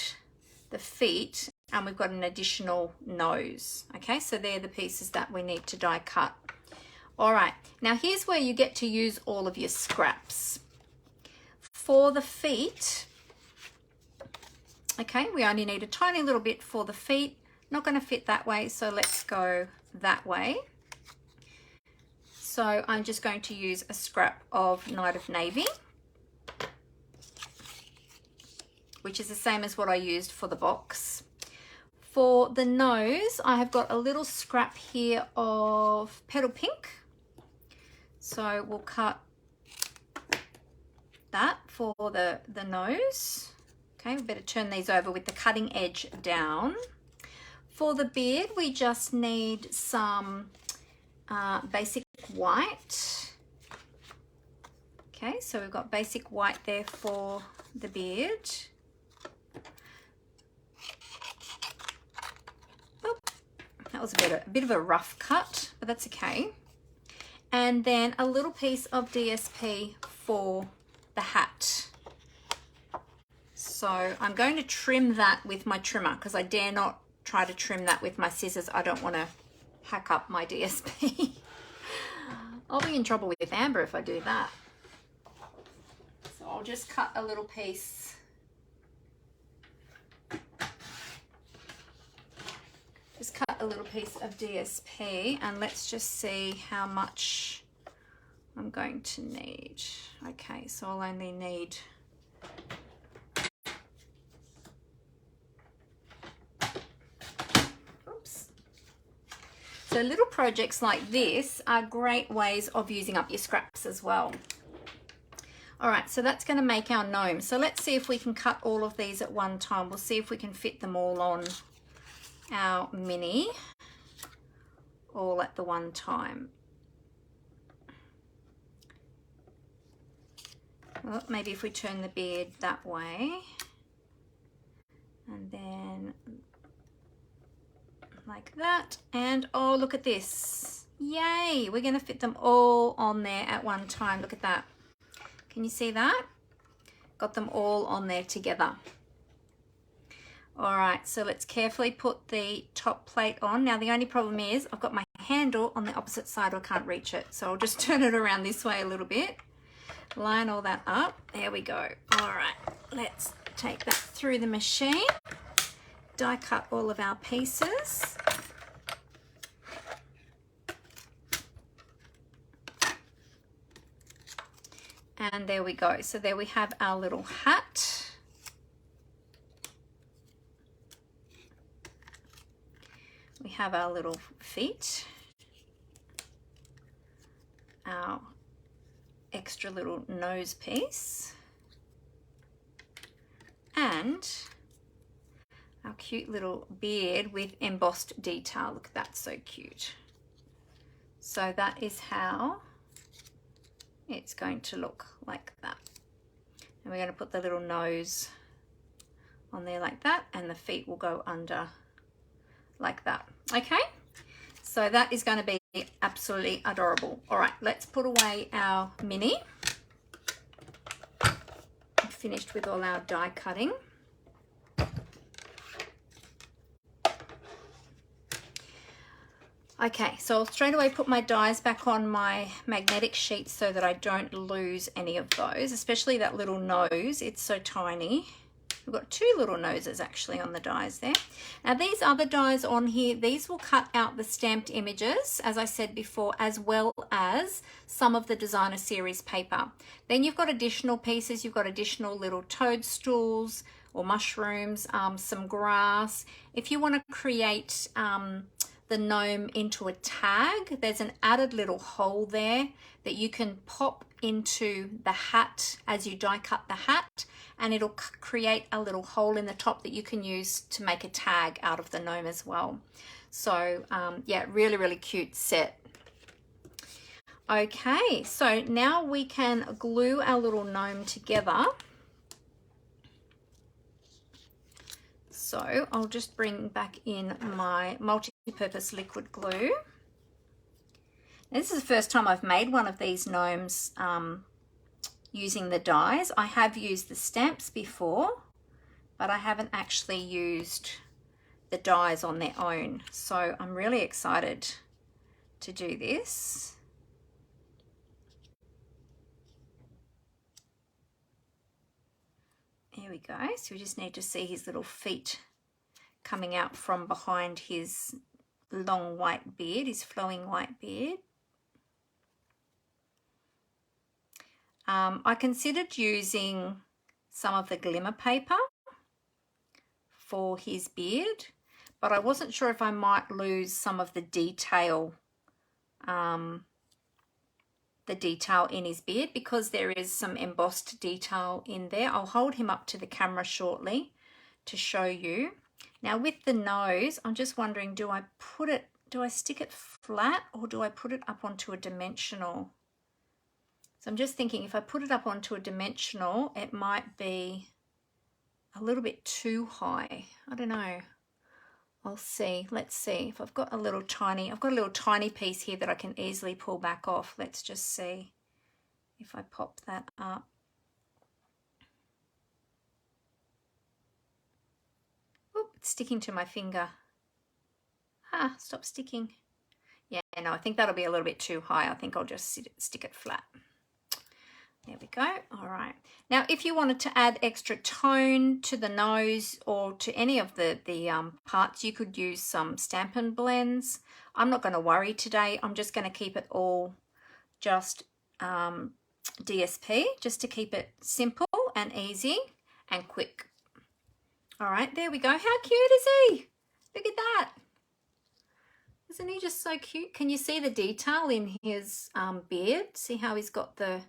[SPEAKER 1] the feet, and we've got an additional nose. Okay, so they're the pieces that we need to die cut. All right, now here's where you get to use all of your scraps. For the feet, okay, we only need a tiny little bit for the feet. Not going to fit that way, so let's go that way. So I'm just going to use a scrap of Night of Navy, which is the same as what I used for the box. For the nose, I have got a little scrap here of Petal Pink. So we'll cut that for the nose. Okay, we better turn these over with the cutting edge down. For the beard, we just need some basic white. Okay, so we've got basic white there for the beard. Oh, that was a bit of a rough cut, but that's okay. And then a little piece of DSP for the hat. So I'm going to trim that with my trimmer because I dare not try to trim that with my scissors. I don't want to hack up my DSP. I'll be in trouble with Amber if I do that. So I'll just cut a little piece. Just cut a little piece of DSP and let's just see how much I'm going to need. Okay, so I'll only need So little projects like this are great ways of using up your scraps as well. All right, so that's going to make our gnome. So let's see if we can cut all of these at one time. We'll see if we can fit them all on our mini all at the one time. Well, maybe if we turn the beard that way and then like that, and oh, look at this. Yay, we're going to fit them all on there at one time. Look at that. Can you see that? Got them all on there together. All right, so let's carefully put the top plate on. Now the only problem is I've got my handle on the opposite side, or I can't reach it. So I'll just turn it around this way a little bit. Line all that up. There we go. All right, let's take that through the machine. Die cut all of our pieces. And there we go. So there we have our little hat. We have our little feet. Our extra little nose piece. And our cute little beard with embossed detail. Look, that's so cute. So that is how it's going to look, like that. And we're going to put the little nose on there like that, and the feet will go under like that. Okay, so that is going to be absolutely adorable. All right, let's put away our mini. I'm finished with all our die cutting. Okay, so I'll straight away put my dies back on my magnetic sheet so that I don't lose any of those, especially that little nose. It's so tiny. We've got two little noses actually on the dies there. Now these other dies on here, these will cut out the stamped images, as I said before, as well as some of the designer series paper. Then you've got additional pieces. You've got additional little toadstools or mushrooms, some grass. If you want to create the gnome into a tag, there's an added little hole there that you can pop into the hat as you die cut the hat, and it'll create a little hole in the top that you can use to make a tag out of the gnome as well. So yeah, really, really cute set. Okay, so now we can glue our little gnome together. So I'll just bring back in my multi-purpose liquid glue. Now, this is the first time I've made one of these gnomes using the dies. I have used the stamps before, but I haven't actually used the dies on their own. So I'm really excited to do this. There we go. So we just need to see his little feet coming out from behind his long white beard, his flowing white beard. I considered using some of the glimmer paper for his beard, but I wasn't sure if I might lose some of the detail in his beard, because there is some embossed detail in there. I'll hold him up to the camera shortly to show you. Now with the nose, I'm just wondering, do I stick it flat or do I put it up onto a dimensional? So I'm just thinking if I put it up onto a dimensional, it might be a little bit too high. I don't know. I'll see. Let's see. If I've got a little tiny piece here that I can easily pull back off. Let's just see if I pop that up. Oop, it's sticking to my finger. Ah, stop sticking. Yeah, no, I think that'll be a little bit too high. I think I'll just stick it flat. There we go. All right. Now, if you wanted to add extra tone to the nose or to any of the parts, you could use some Stampin' blends. I'm not going to worry today. I'm just going to keep it all just DSP, just to keep it simple and easy and quick. All right, there we go. How cute is he? Look at that. Isn't he just so cute? Can you see the detail in his beard? See how he's got the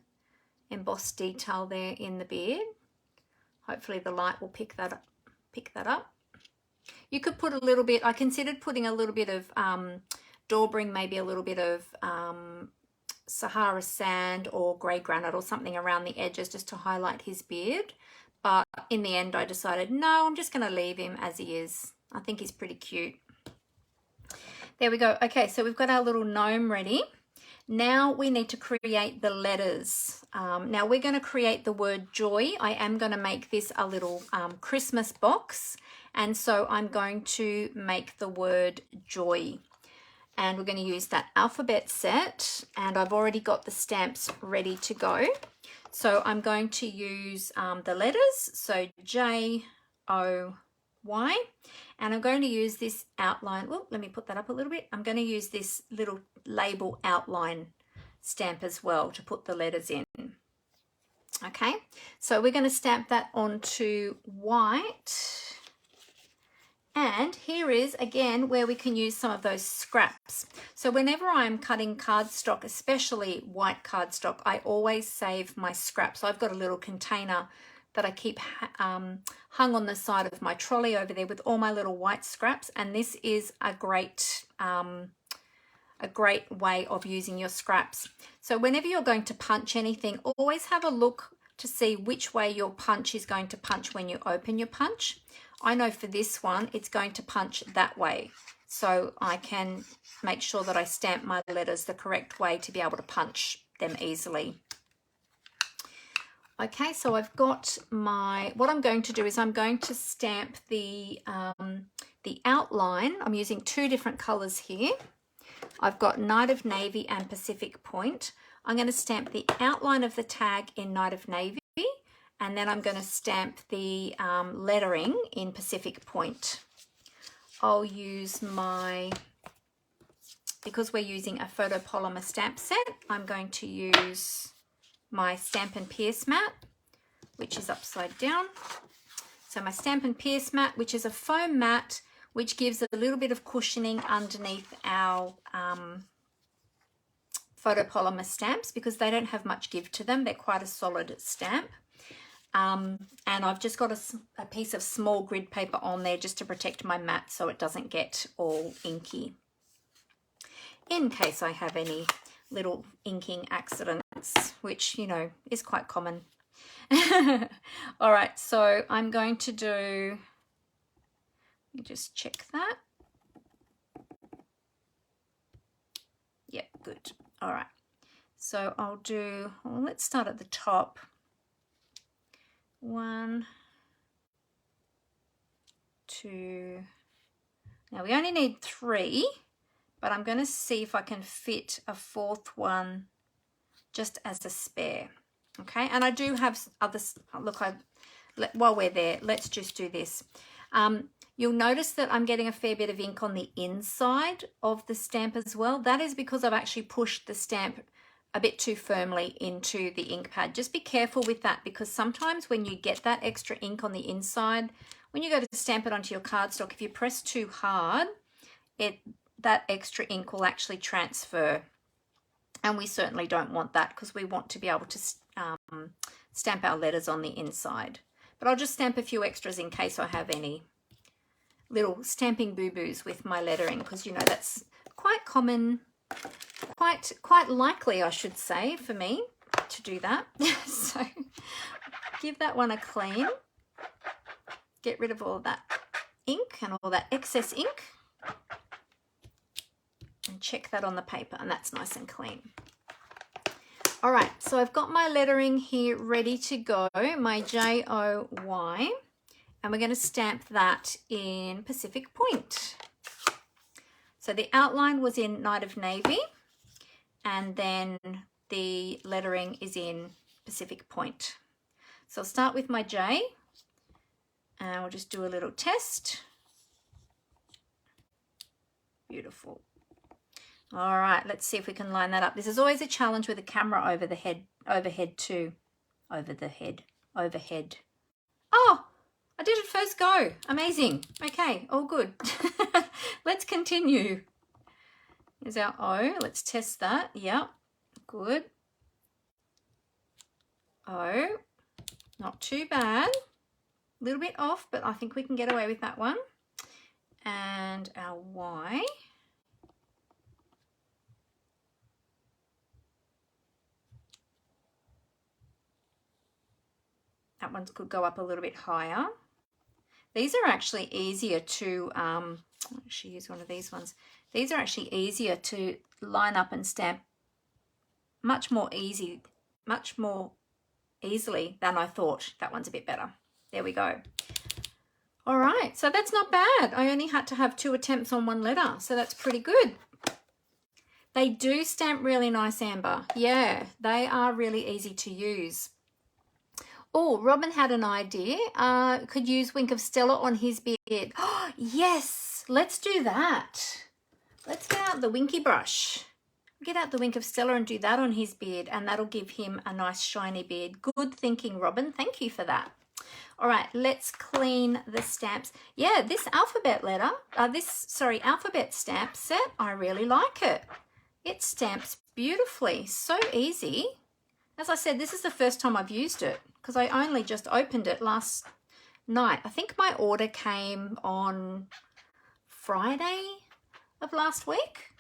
[SPEAKER 1] embossed detail there in the beard? Hopefully the light will pick that up. You could put a little bit, I considered putting a little bit of Dauberine, maybe a little bit of Sahara sand or grey granite or something around the edges just to highlight his beard. But in the end I decided, no, I'm just going to leave him as he is. I think he's pretty cute. There we go. Okay, so we've got our little gnome ready. Now we need to create the letters. Now we're going to create the word joy. I am going to make this a little Christmas box. And so I'm going to make the word joy. And we're going to use that alphabet set. And I've already got the stamps ready to go. So I'm going to use the letters. So J-O-Y. And I'm going to use this outline. Oh, let me put that up a little bit. I'm going to use this little label outline stamp as well to put the letters in. Okay, so we're going to stamp that onto white. And here is again where we can use some of those scraps. So whenever I'm cutting cardstock, especially white cardstock, I always save my scraps. So I've got a little container that I keep hung on the side of my trolley over there with all my little white scraps, and this is a great way of using your scraps. So whenever you're going to punch anything, always have a look to see which way your punch is going to punch when you open your punch. I know for this one it's going to punch that way, so I can make sure that I stamp my letters the correct way to be able to punch them easily. Okay, so I've got what I'm going to do is I'm going to stamp the outline. I'm using two different colors here. I've got Night of Navy and Pacific Point. I'm going to stamp the outline of the tag in Night of Navy, and then I'm going to stamp the lettering in Pacific Point. I'll use because we're using a photopolymer stamp set, I'm going to use my Stampin' Pierce mat, which is upside down. So my Stampin' Pierce mat, which is a foam mat, which gives a little bit of cushioning underneath our photopolymer stamps because they don't have much give to them. They're quite a solid stamp. And I've just got a piece of small grid paper on there just to protect my mat so it doesn't get all inky, in case I have any little inking accidents, which, you know, is quite common. All right, so I'm going to do, let me just check that. Yeah, good. All right, so I'll do, well, let's start at the top. 1, 2, now we only need 3, but I'm going to see if I can fit a 4th one just as a spare. Okay, and I do have others. Look, while we're there, let's just do this. You'll notice that I'm getting a fair bit of ink on the inside of the stamp as well. That is because I've actually pushed the stamp a bit too firmly into the ink pad. Just be careful with that, because sometimes when you get that extra ink on the inside, when you go to stamp it onto your cardstock, if you press too hard, that extra ink will actually transfer. And we certainly don't want that, because we want to be able to stamp our letters on the inside. But I'll just stamp a few extras in case I have any little stamping boo-boos with my lettering, because, you know, that's quite common, quite likely, I should say, for me. forget to do that. So give that one a clean. Get rid of all that ink and all that excess ink. And check that on the paper, and that's nice and clean. All right, so I've got my lettering here ready to go, my J-O-Y, and we're going to stamp that in Pacific Point. So the outline was in Night of Navy, and then the lettering is in Pacific Point. So I'll start with my J, and I'll just do a little test. Beautiful. All right, let's see if we can line that up. This is always a challenge with a camera over the head, overhead too. Over the head, overhead. Oh, I did it first go. Amazing. Okay, all good. Let's continue. Here's our O. Let's test that. Yep, good. O, not too bad. A little bit off, but I think we can get away with that one. And our Y. That one could go up a little bit higher. These are actually easier to, I'll actually use one of these ones. These are actually easier to line up and stamp much more easily than I thought. That one's a bit better. There we go. All right, so that's not bad. I only had to have 2 attempts on one letter, so that's pretty good. They do stamp really nice, Amber. Yeah, they are really easy to use. Oh, Robin had an idea. Could use Wink of Stella on his beard. Oh, yes, let's do that. Let's get out the Winky brush. Get out the Wink of Stella and do that on his beard, and that'll give him a nice shiny beard. Good thinking, Robin. Thank you for that. All right, let's clean the stamps. Yeah, this alphabet letter, alphabet stamp set, I really like it. It stamps beautifully, so easy. As I said, this is the first time I've used it because I only just opened it last night. I think my order came on Friday of last week.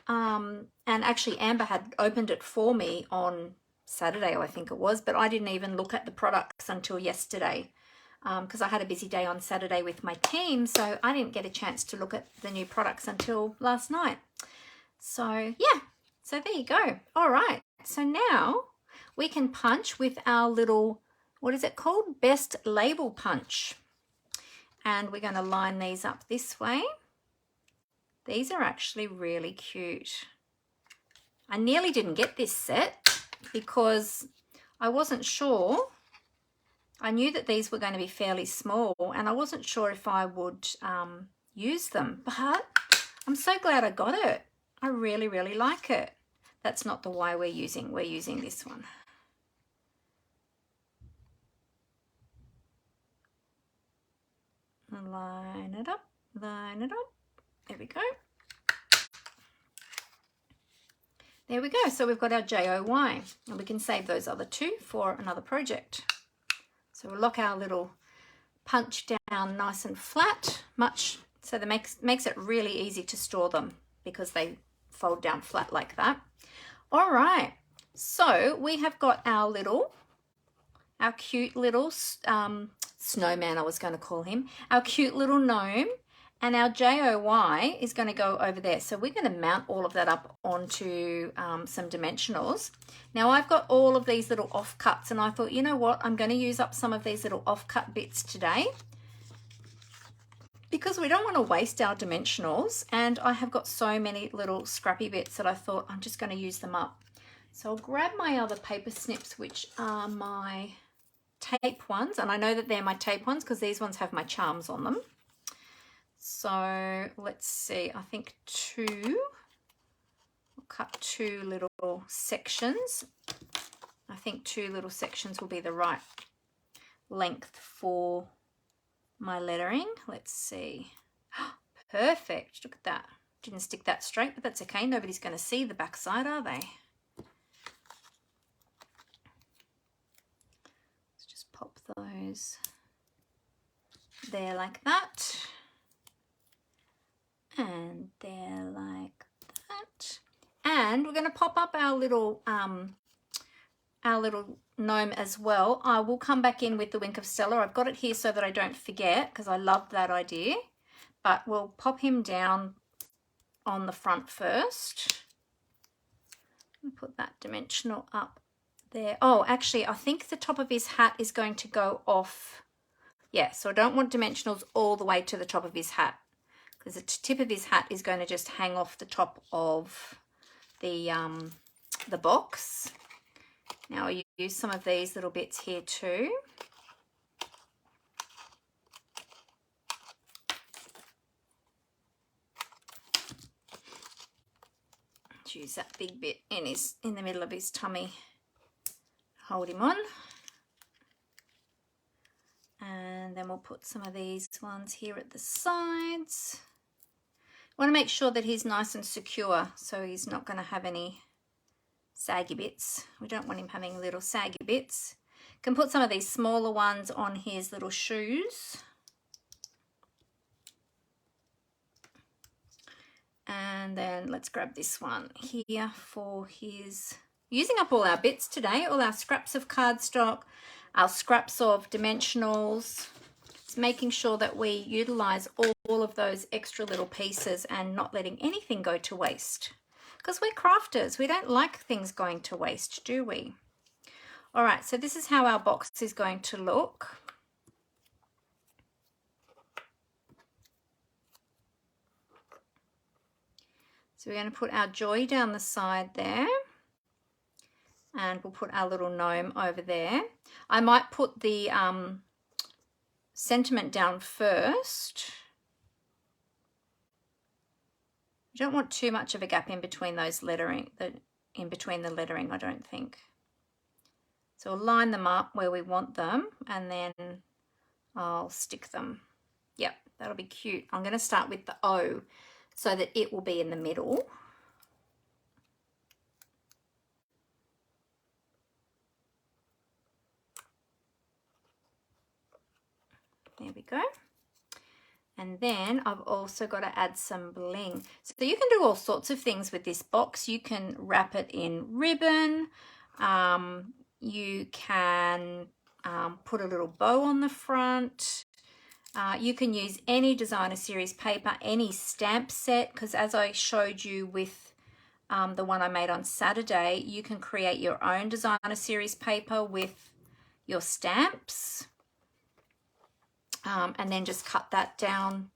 [SPEAKER 1] And actually Amber had opened it for me on Saturday, I think it was, but I didn't even look at the products until yesterday because I had a busy day on Saturday with my team, so I didn't get a chance to look at the new products until last night. So yeah, so there you go. All right, so now we can punch with our little, what is it called? Best Label Punch. And we're going to line these up this way. These are actually really cute. I nearly didn't get this set because I wasn't sure. I knew that these were going to be fairly small and I wasn't sure if I would use them, but I'm so glad I got it. I really, really like it. That's not the Y we're using this one. Line it up, line it up. There we go. There we go. So we've got our J-O-Y, and we can save those other 2 for another project. So we'll lock our little punch down nice and flat, so that makes it really easy to store them because they fold down flat like that. All right, so we have got our cute little snowman, I was going to call him, our cute little gnome, and our J-O-Y is going to go over there. So we're going to mount all of that up onto some dimensionals. Now I've got all of these little offcuts and I thought, you know what, I'm going to use up some of these little offcut bits today because we don't want to waste our dimensionals, and I have got so many little scrappy bits that I thought I'm just going to use them up. So I'll grab my other paper snips, which are my tape ones, and I know that they're my tape ones because these ones have my charms on them. So let's see, I think 2, we'll cut 2 little sections. I think 2 little sections will be the right length for my lettering. Let's see. Perfect, look at that. Didn't stick that straight, but that's okay. Nobody's going to see the back side, are they? Let's just pop those there like that. And there like that. And we're going to pop up our little our little gnome as well, I will come back in with the Wink of Stella. I've got it here so that I don't forget because I love that idea. But we'll pop him down on the front first. And put that dimensional up there. Oh, actually, I think the top of his hat is going to go off. Yeah, so I don't want dimensionals all the way to the top of his hat because the tip of his hat is going to just hang off the top of the box. Now I use some of these little bits here too. Use that big bit in the middle of his tummy. Hold him on. And then we'll put some of these ones here at the sides. Want to make sure that he's nice and secure so he's not going to have any saggy bits. We don't want him having little saggy bits. Can put some of these smaller ones on his little shoes. And then let's grab this one here for his, using up all our bits today, all our scraps of cardstock, our scraps of dimensionals. It's making sure that we utilize all of those extra little pieces and not letting anything go to waste. Because we're crafters, we don't like things going to waste, do we? All right, so this is how our box is going to look. So we're going to put our joy down the side there, and we'll put our little gnome over there. I might put the sentiment down first. You don't want too much of a gap in between those lettering, in between the lettering, I don't think. So we'll line them up where we want them, and then I'll stick them. Yep, that'll be cute. I'm going to start with the O, so that it will be in the middle. There we go. And then I've also got to add some bling. So you can do all sorts of things with this box. You can wrap it in ribbon. You can put a little bow on the front. You can use any designer series paper, any stamp set, because as I showed you with the one I made on Saturday, you can create your own designer series paper with your stamps, and then just cut that down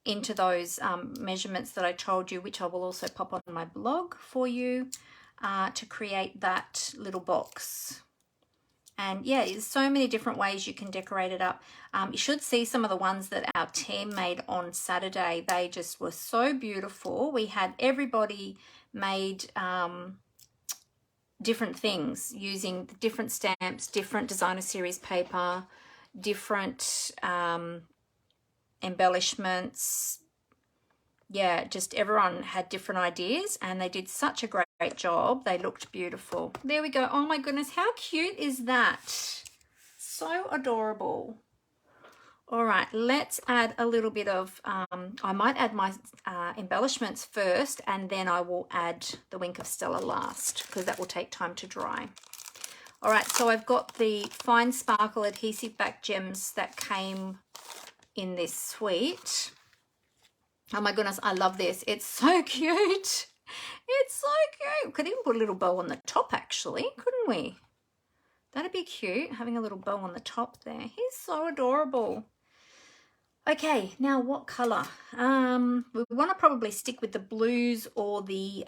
[SPEAKER 1] into those measurements that I told you, which I will also pop on my blog for you, to create that little box. And yeah, there's so many different ways you can decorate it up. You should see some of the ones that our team made on Saturday. They just were so beautiful. We had everybody made different things using different stamps, different designer series paper, different embellishments. Yeah, just everyone had different ideas and they did such a great job. They looked beautiful. There we go. Oh my goodness, how cute is that? So adorable. All right, let's add a little bit of, I might add my embellishments first, and then I will add the Wink of Stella last because that will take time to dry. All right, so I've got the Fine Sparkle adhesive back gems that came in this suite. Oh my goodness, I love this. It's so cute. It's so cute. We could even put a little bow on the top actually, couldn't we? That'd be cute, having a little bow on the top there. He's so adorable. Okay, now what colour? We want to probably stick with the blues or the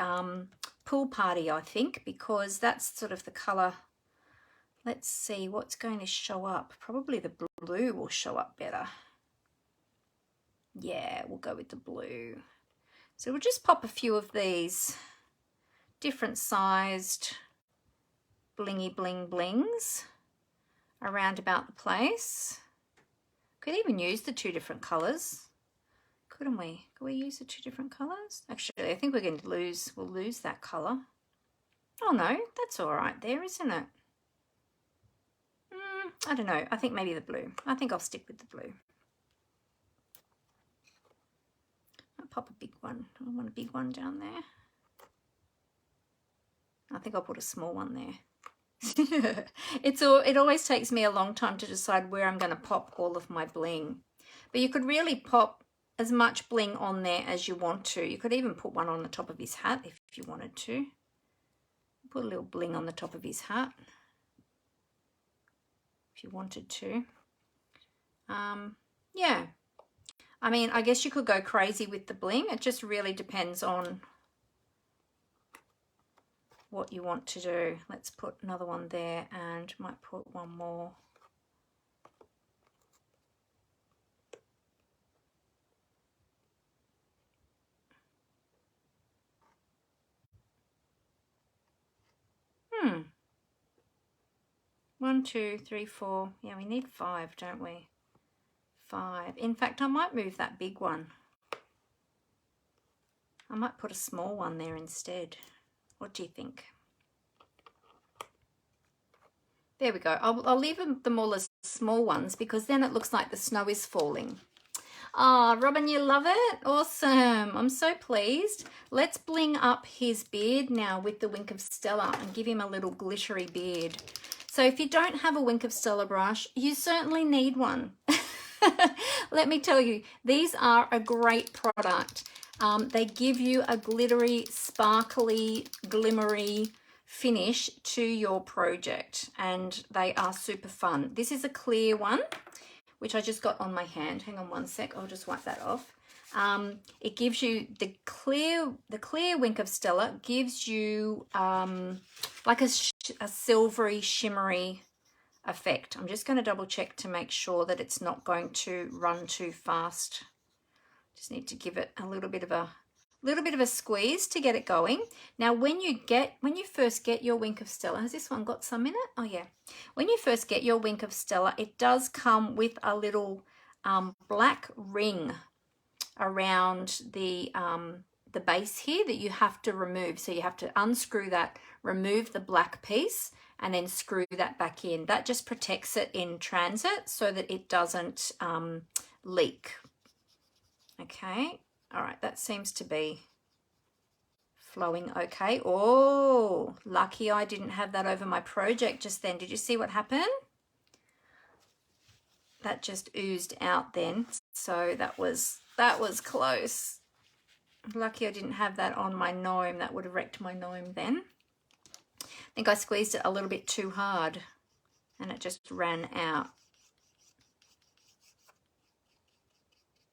[SPEAKER 1] pool party, I think, because that's sort of the colour. Let's see what's going to show up. Probably the blue will show up better. Yeah, we'll go with the blue. So we'll just pop a few of these different sized blingy bling blings around about the place. Could even use the two different colours, couldn't we? Could we use the two different colours? Actually, I think we're going to we'll lose that colour. Oh no, that's all right there, isn't it? I don't know. I think maybe the blue. I think I'll stick with the blue. I'll pop a big one. I want a big one down there. I think I'll put a small one there. It always takes me a long time to decide where I'm going to pop all of my bling. But you could really pop as much bling on there as you want to. You could even put one on the top of his hat if you wanted to. Put a little bling on the top of his hat if you wanted to. Yeah. I mean, I guess you could go crazy with the bling. It just really depends on what you want to do. Let's put another one there and might put one more. One, two, three, four. Yeah, we need 5, don't we? 5. In fact, I might move that big one. I might put a small one there instead. What do you think? There we go. I'll leave them all as small ones because then it looks like the snow is falling. Oh, Robin, you love it? Awesome. I'm so pleased. Let's bling up his beard now with the Wink of Stella and give him a little glittery beard. So if you don't have a Wink of Stella brush, you certainly need one. Let me tell you, these are a great product. They give you a glittery, sparkly, glimmery finish to your project, and they are super fun. This is a clear one, which I just got on my hand. Hang on one sec, I'll just wipe that off. It gives you the clear Wink of Stella gives you like a silvery, shimmery effect. I'm just going to double check to make sure that it's not going to run too fast. Just need to give it a little bit of a squeeze to get it going. Now, when you first get your Wink of Stella, has this one got some in it? Oh yeah. When you first get your Wink of Stella, it does come with a little black ring around the base here that you have to remove. So you have to unscrew that, remove the black piece, and then screw that back in. That just protects it in transit so that it doesn't leak. Okay, all right, that seems to be flowing okay. Oh, lucky I didn't have that over my project just then. Did you see what happened? That just oozed out then, so that was close. Lucky I didn't have that on my gnome. That would have wrecked my gnome then. I think I squeezed it a little bit too hard and it just ran out.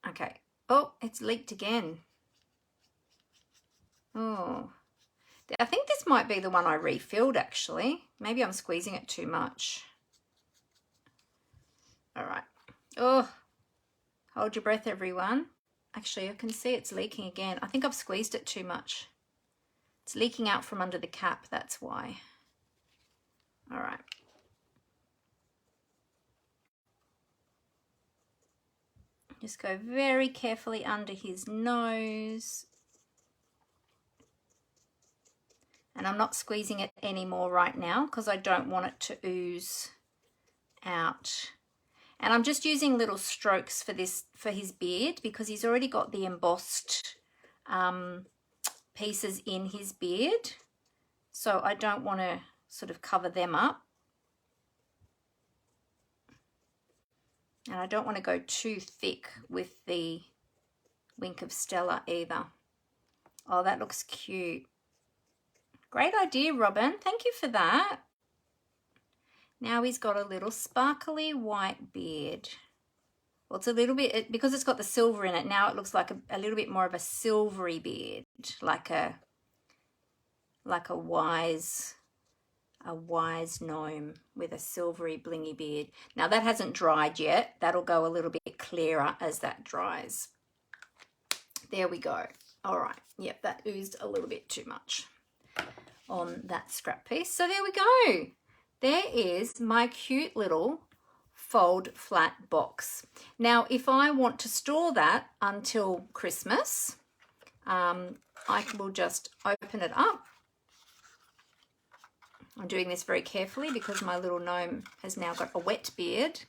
[SPEAKER 1] Okay. Oh, it's leaked again. Oh, I think this might be the one I refilled actually. Maybe I'm squeezing it too much. All right. Oh, hold your breath, everyone. Actually, I can see it's leaking again. I think I've squeezed it too much. It's leaking out from under the cap, that's why. All right. Just go very carefully under his nose. And I'm not squeezing it anymore right now because I don't want it to ooze out. And I'm just using little strokes for his beard because he's already got the embossed pieces in his beard. So I don't want to sort of cover them up. And I don't want to go too thick with the Wink of Stella either. Oh, that looks cute. Great idea, Robin. Thank you for that. Now he's got a little sparkly white beard. Well, it's a little bit, because it's got the silver in it, now it looks like a little bit more of a silvery beard, like a wise gnome with a silvery blingy beard. Now that hasn't dried yet. That'll go a little bit clearer as that dries. There we go. All right. Yep, that oozed a little bit too much on that scrap piece. So there we go. There is my cute little fold flat box. Now, if I want to store that until Christmas, I will just open it up. I'm doing this very carefully because my little gnome has now got a wet beard.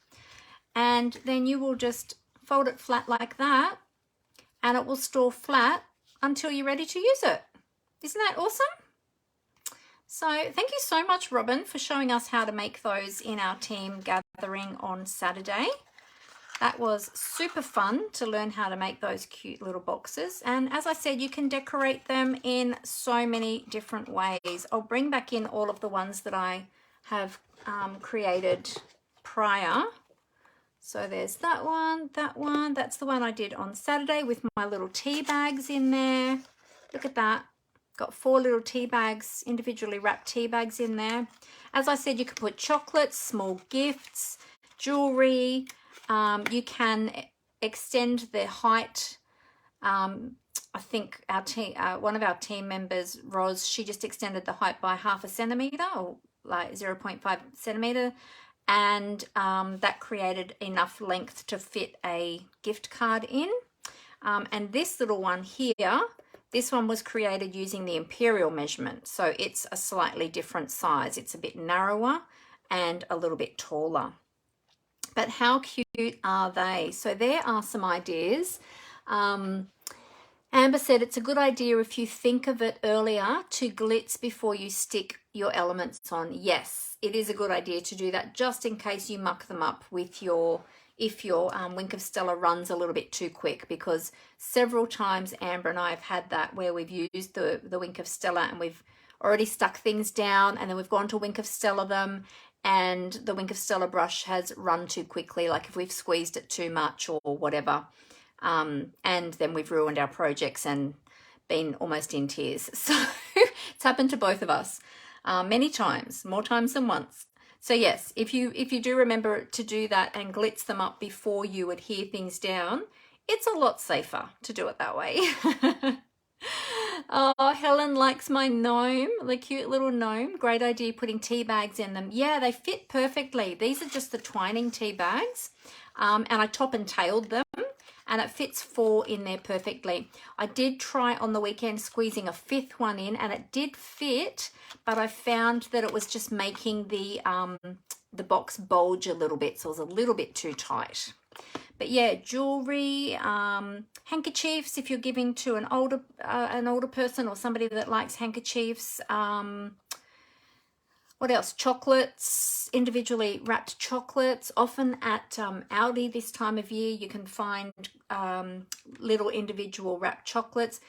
[SPEAKER 1] And then you will just fold it flat like that, and it will store flat until you're ready to use it. Isn't that awesome? So thank you so much, Robin, for showing us how to make those in our team gathering on Saturday. That was super fun to learn how to make those cute little boxes. And as I said, you can decorate them in so many different ways. I'll bring back in all of the ones that I have created prior. So there's that one, that one. That's the one I did on Saturday with my little tea bags in there. Look at that. Got 4 little tea bags, individually wrapped tea bags in there. As I said, you can put chocolates, small gifts, jewelry. You can extend the height. I think our team, one of our team members, Roz, she just extended the height by 0.5 centimetre or like 0.5 centimetre. And that created enough length to fit a gift card in. And this little one here, this one was created using the imperial measurement. So it's a slightly different size. It's a bit narrower and a little bit taller. But how cute are they? So there are some ideas. Amber said it's a good idea if you think of it earlier to glitz before you stick your elements on. Yes, it is a good idea to do that just in case you muck them up with if your Wink of Stella runs a little bit too quick, because several times Amber and I have had that where we've used the Wink of Stella and we've already stuck things down and then we've gone to Wink of Stella them and the Wink of Stella brush has run too quickly, like if we've squeezed it too much or whatever. And then we've ruined our projects and been almost in tears. So it's happened to both of us many times, more times than once. So yes, if you do remember to do that and glitz them up before you adhere things down, it's a lot safer to do it that way. Oh, Helen likes my gnome, the cute little gnome. Great idea putting tea bags in them. Yeah, they fit perfectly. These are just the twining tea bags, and I top and tailed them. And it fits 4 in there perfectly. I did try on the weekend squeezing a 5th one in and it did fit, but I found that it was just making the box bulge a little bit, so it was a little bit too tight. But yeah, jewelry, handkerchiefs if you're giving to an older person or somebody that likes handkerchiefs. What else? Chocolates, individually wrapped chocolates. Often at Aldi this time of year, you can find little individual wrapped chocolates.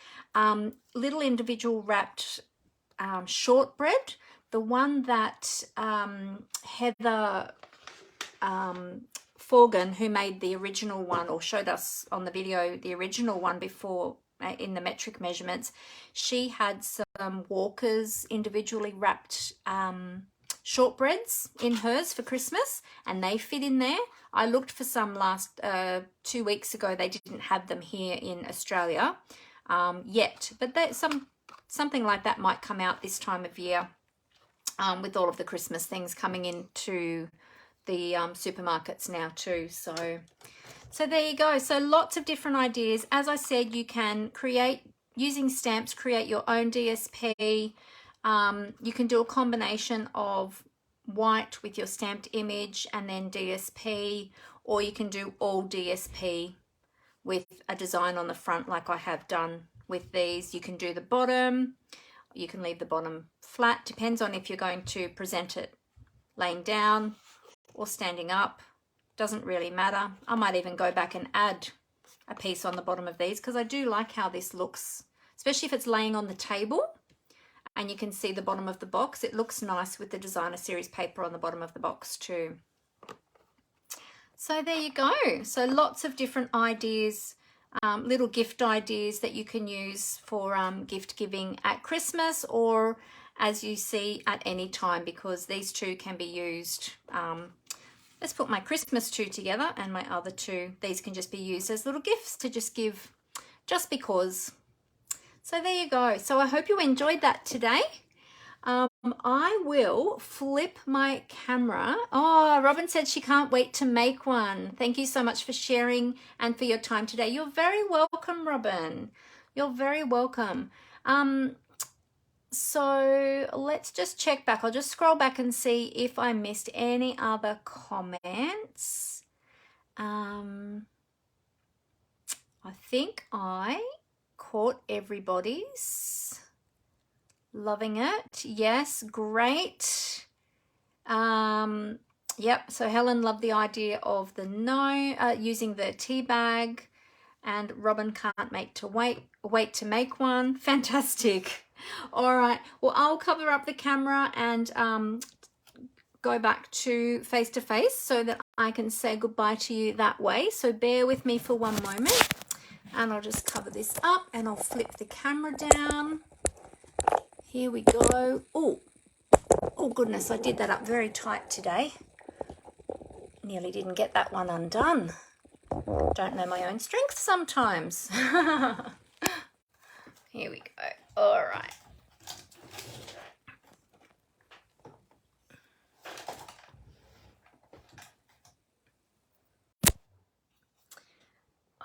[SPEAKER 1] Little individual wrapped shortbread. The one that Heather Forgan, who made the original one or showed us on the video the original one before in the metric measurements, she had some Walker's individually wrapped shortbreads in hers for Christmas and they fit in there. I looked for some last 2 weeks ago. They didn't have them here in Australia yet, but something like that might come out this time of year with all of the Christmas things coming into the supermarkets now too. So there you go. So lots of different ideas. As I said, you can create, using stamps, create your own DSP. You can do a combination of white with your stamped image and then DSP, or you can do all DSP with a design on the front like I have done with these. You can do the bottom. You can leave the bottom flat. Depends on if you're going to present it laying down or standing up. Doesn't really matter. I might even go back and add a piece on the bottom of these because I do like how this looks, especially if it's laying on the table and you can see the bottom of the box. It looks nice with the designer series paper on the bottom of the box too. So there you go. So lots of different ideas, little gift ideas that you can use for gift giving at Christmas or as you see at any time, because these two can be used. Let's put my Christmas 2 together and my other 2. These can just be used as little gifts to just give just because. So there you go. So I hope you enjoyed that today. I will flip my camera. Oh, Robin said she can't wait to make one. Thank you so much for sharing and for your time today. You're very welcome, Robin. You're very welcome. So let's just check back. I'll just scroll back and see if I missed any other comments. I think I caught everybody's. Loving it. Yes, great. Yep, so Helen loved the idea of the using the tea bag, and Robin can't wait to make one. Fantastic. All right, well, I'll cover up the camera and go back to face so that I can say goodbye to you that way. So bear with me for one moment, and I'll just cover this up and I'll flip the camera down. Here we go. Oh goodness, I did that up very tight today. Nearly didn't get that one undone. Don't know my own strength sometimes. Here we go. All right.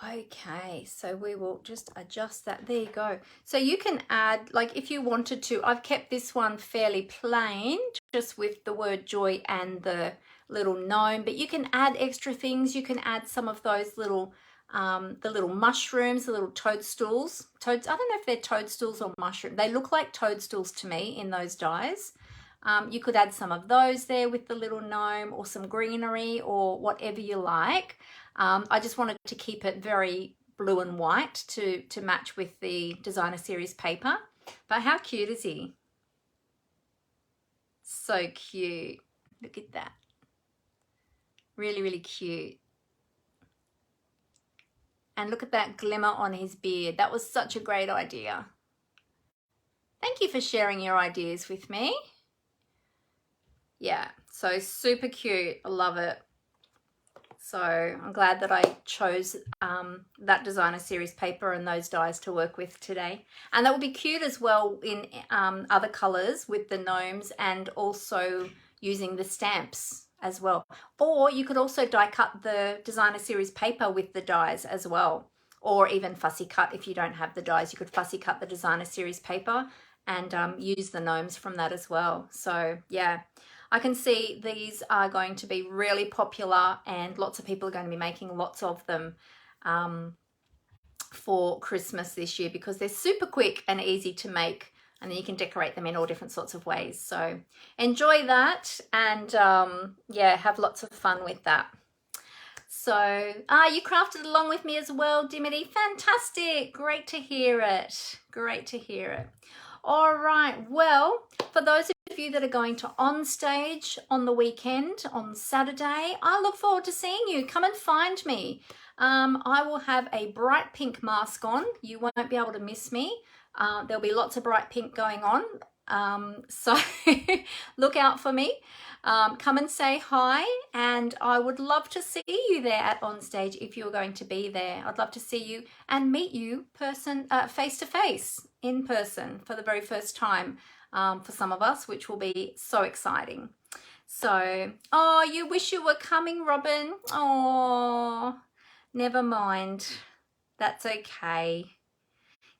[SPEAKER 1] Okay, so we will just adjust that. There you go. So you can add, like if you wanted to, I've kept this one fairly plain, just with the word joy and the little gnome, but you can add extra things. You can add some of those little, the little mushrooms, the little toadstools. I don't know if they're toadstools or mushrooms. They look like toadstools to me in those dies. You could add some of those there with the little gnome, or some greenery, or whatever you like. I just wanted to keep it very blue and white to match with the designer series paper. But how cute is he? So cute. Look at that. Really, really cute. And look at that glimmer on his beard. That was such a great idea. Thank you for sharing your ideas with me. Yeah, so super cute. I love it. So I'm glad that I chose that designer series paper and those dies to work with today. And that will be cute as well in other colors with the gnomes, and also using the stamps as well. Or you could also die cut the designer series paper with the dies as well, or even fussy cut. If you don't have the dies, you could fussy cut the designer series paper and use the gnomes from that as well. So yeah, I can see these are going to be really popular, and lots of people are going to be making lots of them for Christmas this year, because they're super quick and easy to make, and then you can decorate them in all different sorts of ways. So enjoy that, and yeah, have lots of fun with that. So you crafted along with me as well, Dimity. Fantastic. Great to hear it. Great to hear it. All right, well, for those of you that are going to On Stage on the weekend, on Saturday, I look forward to seeing you. Come and find me. I will have a bright pink mask on. You won't be able to miss me. There'll be lots of bright pink going on. So look out for me. Come and say hi, and I would love to see you there at On Stage if you're going to be there. I'd love to see you and meet you face to face, in person, for the very first time for some of us, which will be so exciting. So, oh, you wish you were coming, Robin. Oh, never mind. That's okay.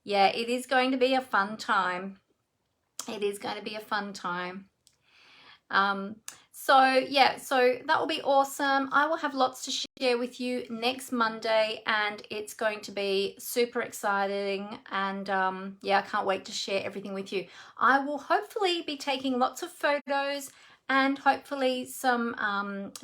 [SPEAKER 1] Yeah, it is going to be a fun time. It is going to be a fun time. So yeah, so that will be awesome. I will have lots to share with you next Monday, and it's going to be super exciting, and yeah, I can't wait to share everything with you. I will hopefully be taking lots of photos and hopefully some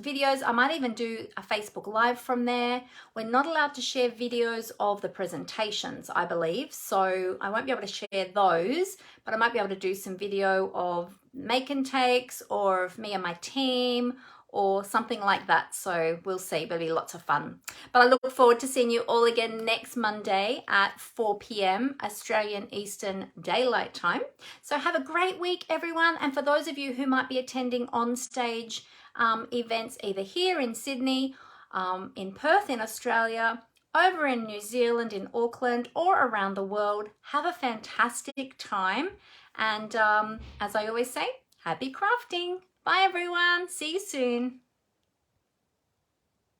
[SPEAKER 1] videos. I might even do a Facebook Live from there. We're not allowed to share videos of the presentations, I believe, so I won't be able to share those, but I might be able to do some video of make and takes, or of me and my team, or something like that. So we'll see, it'll be lots of fun. But I look forward to seeing you all again next Monday at 4 p.m. Australian Eastern Daylight Time. So have a great week, everyone. And for those of you who might be attending On Stage events, either here in Sydney, in Perth in Australia, over in New Zealand, in Auckland, or around the world, have a fantastic time. And as I always say, happy crafting. Bye everyone. See you soon.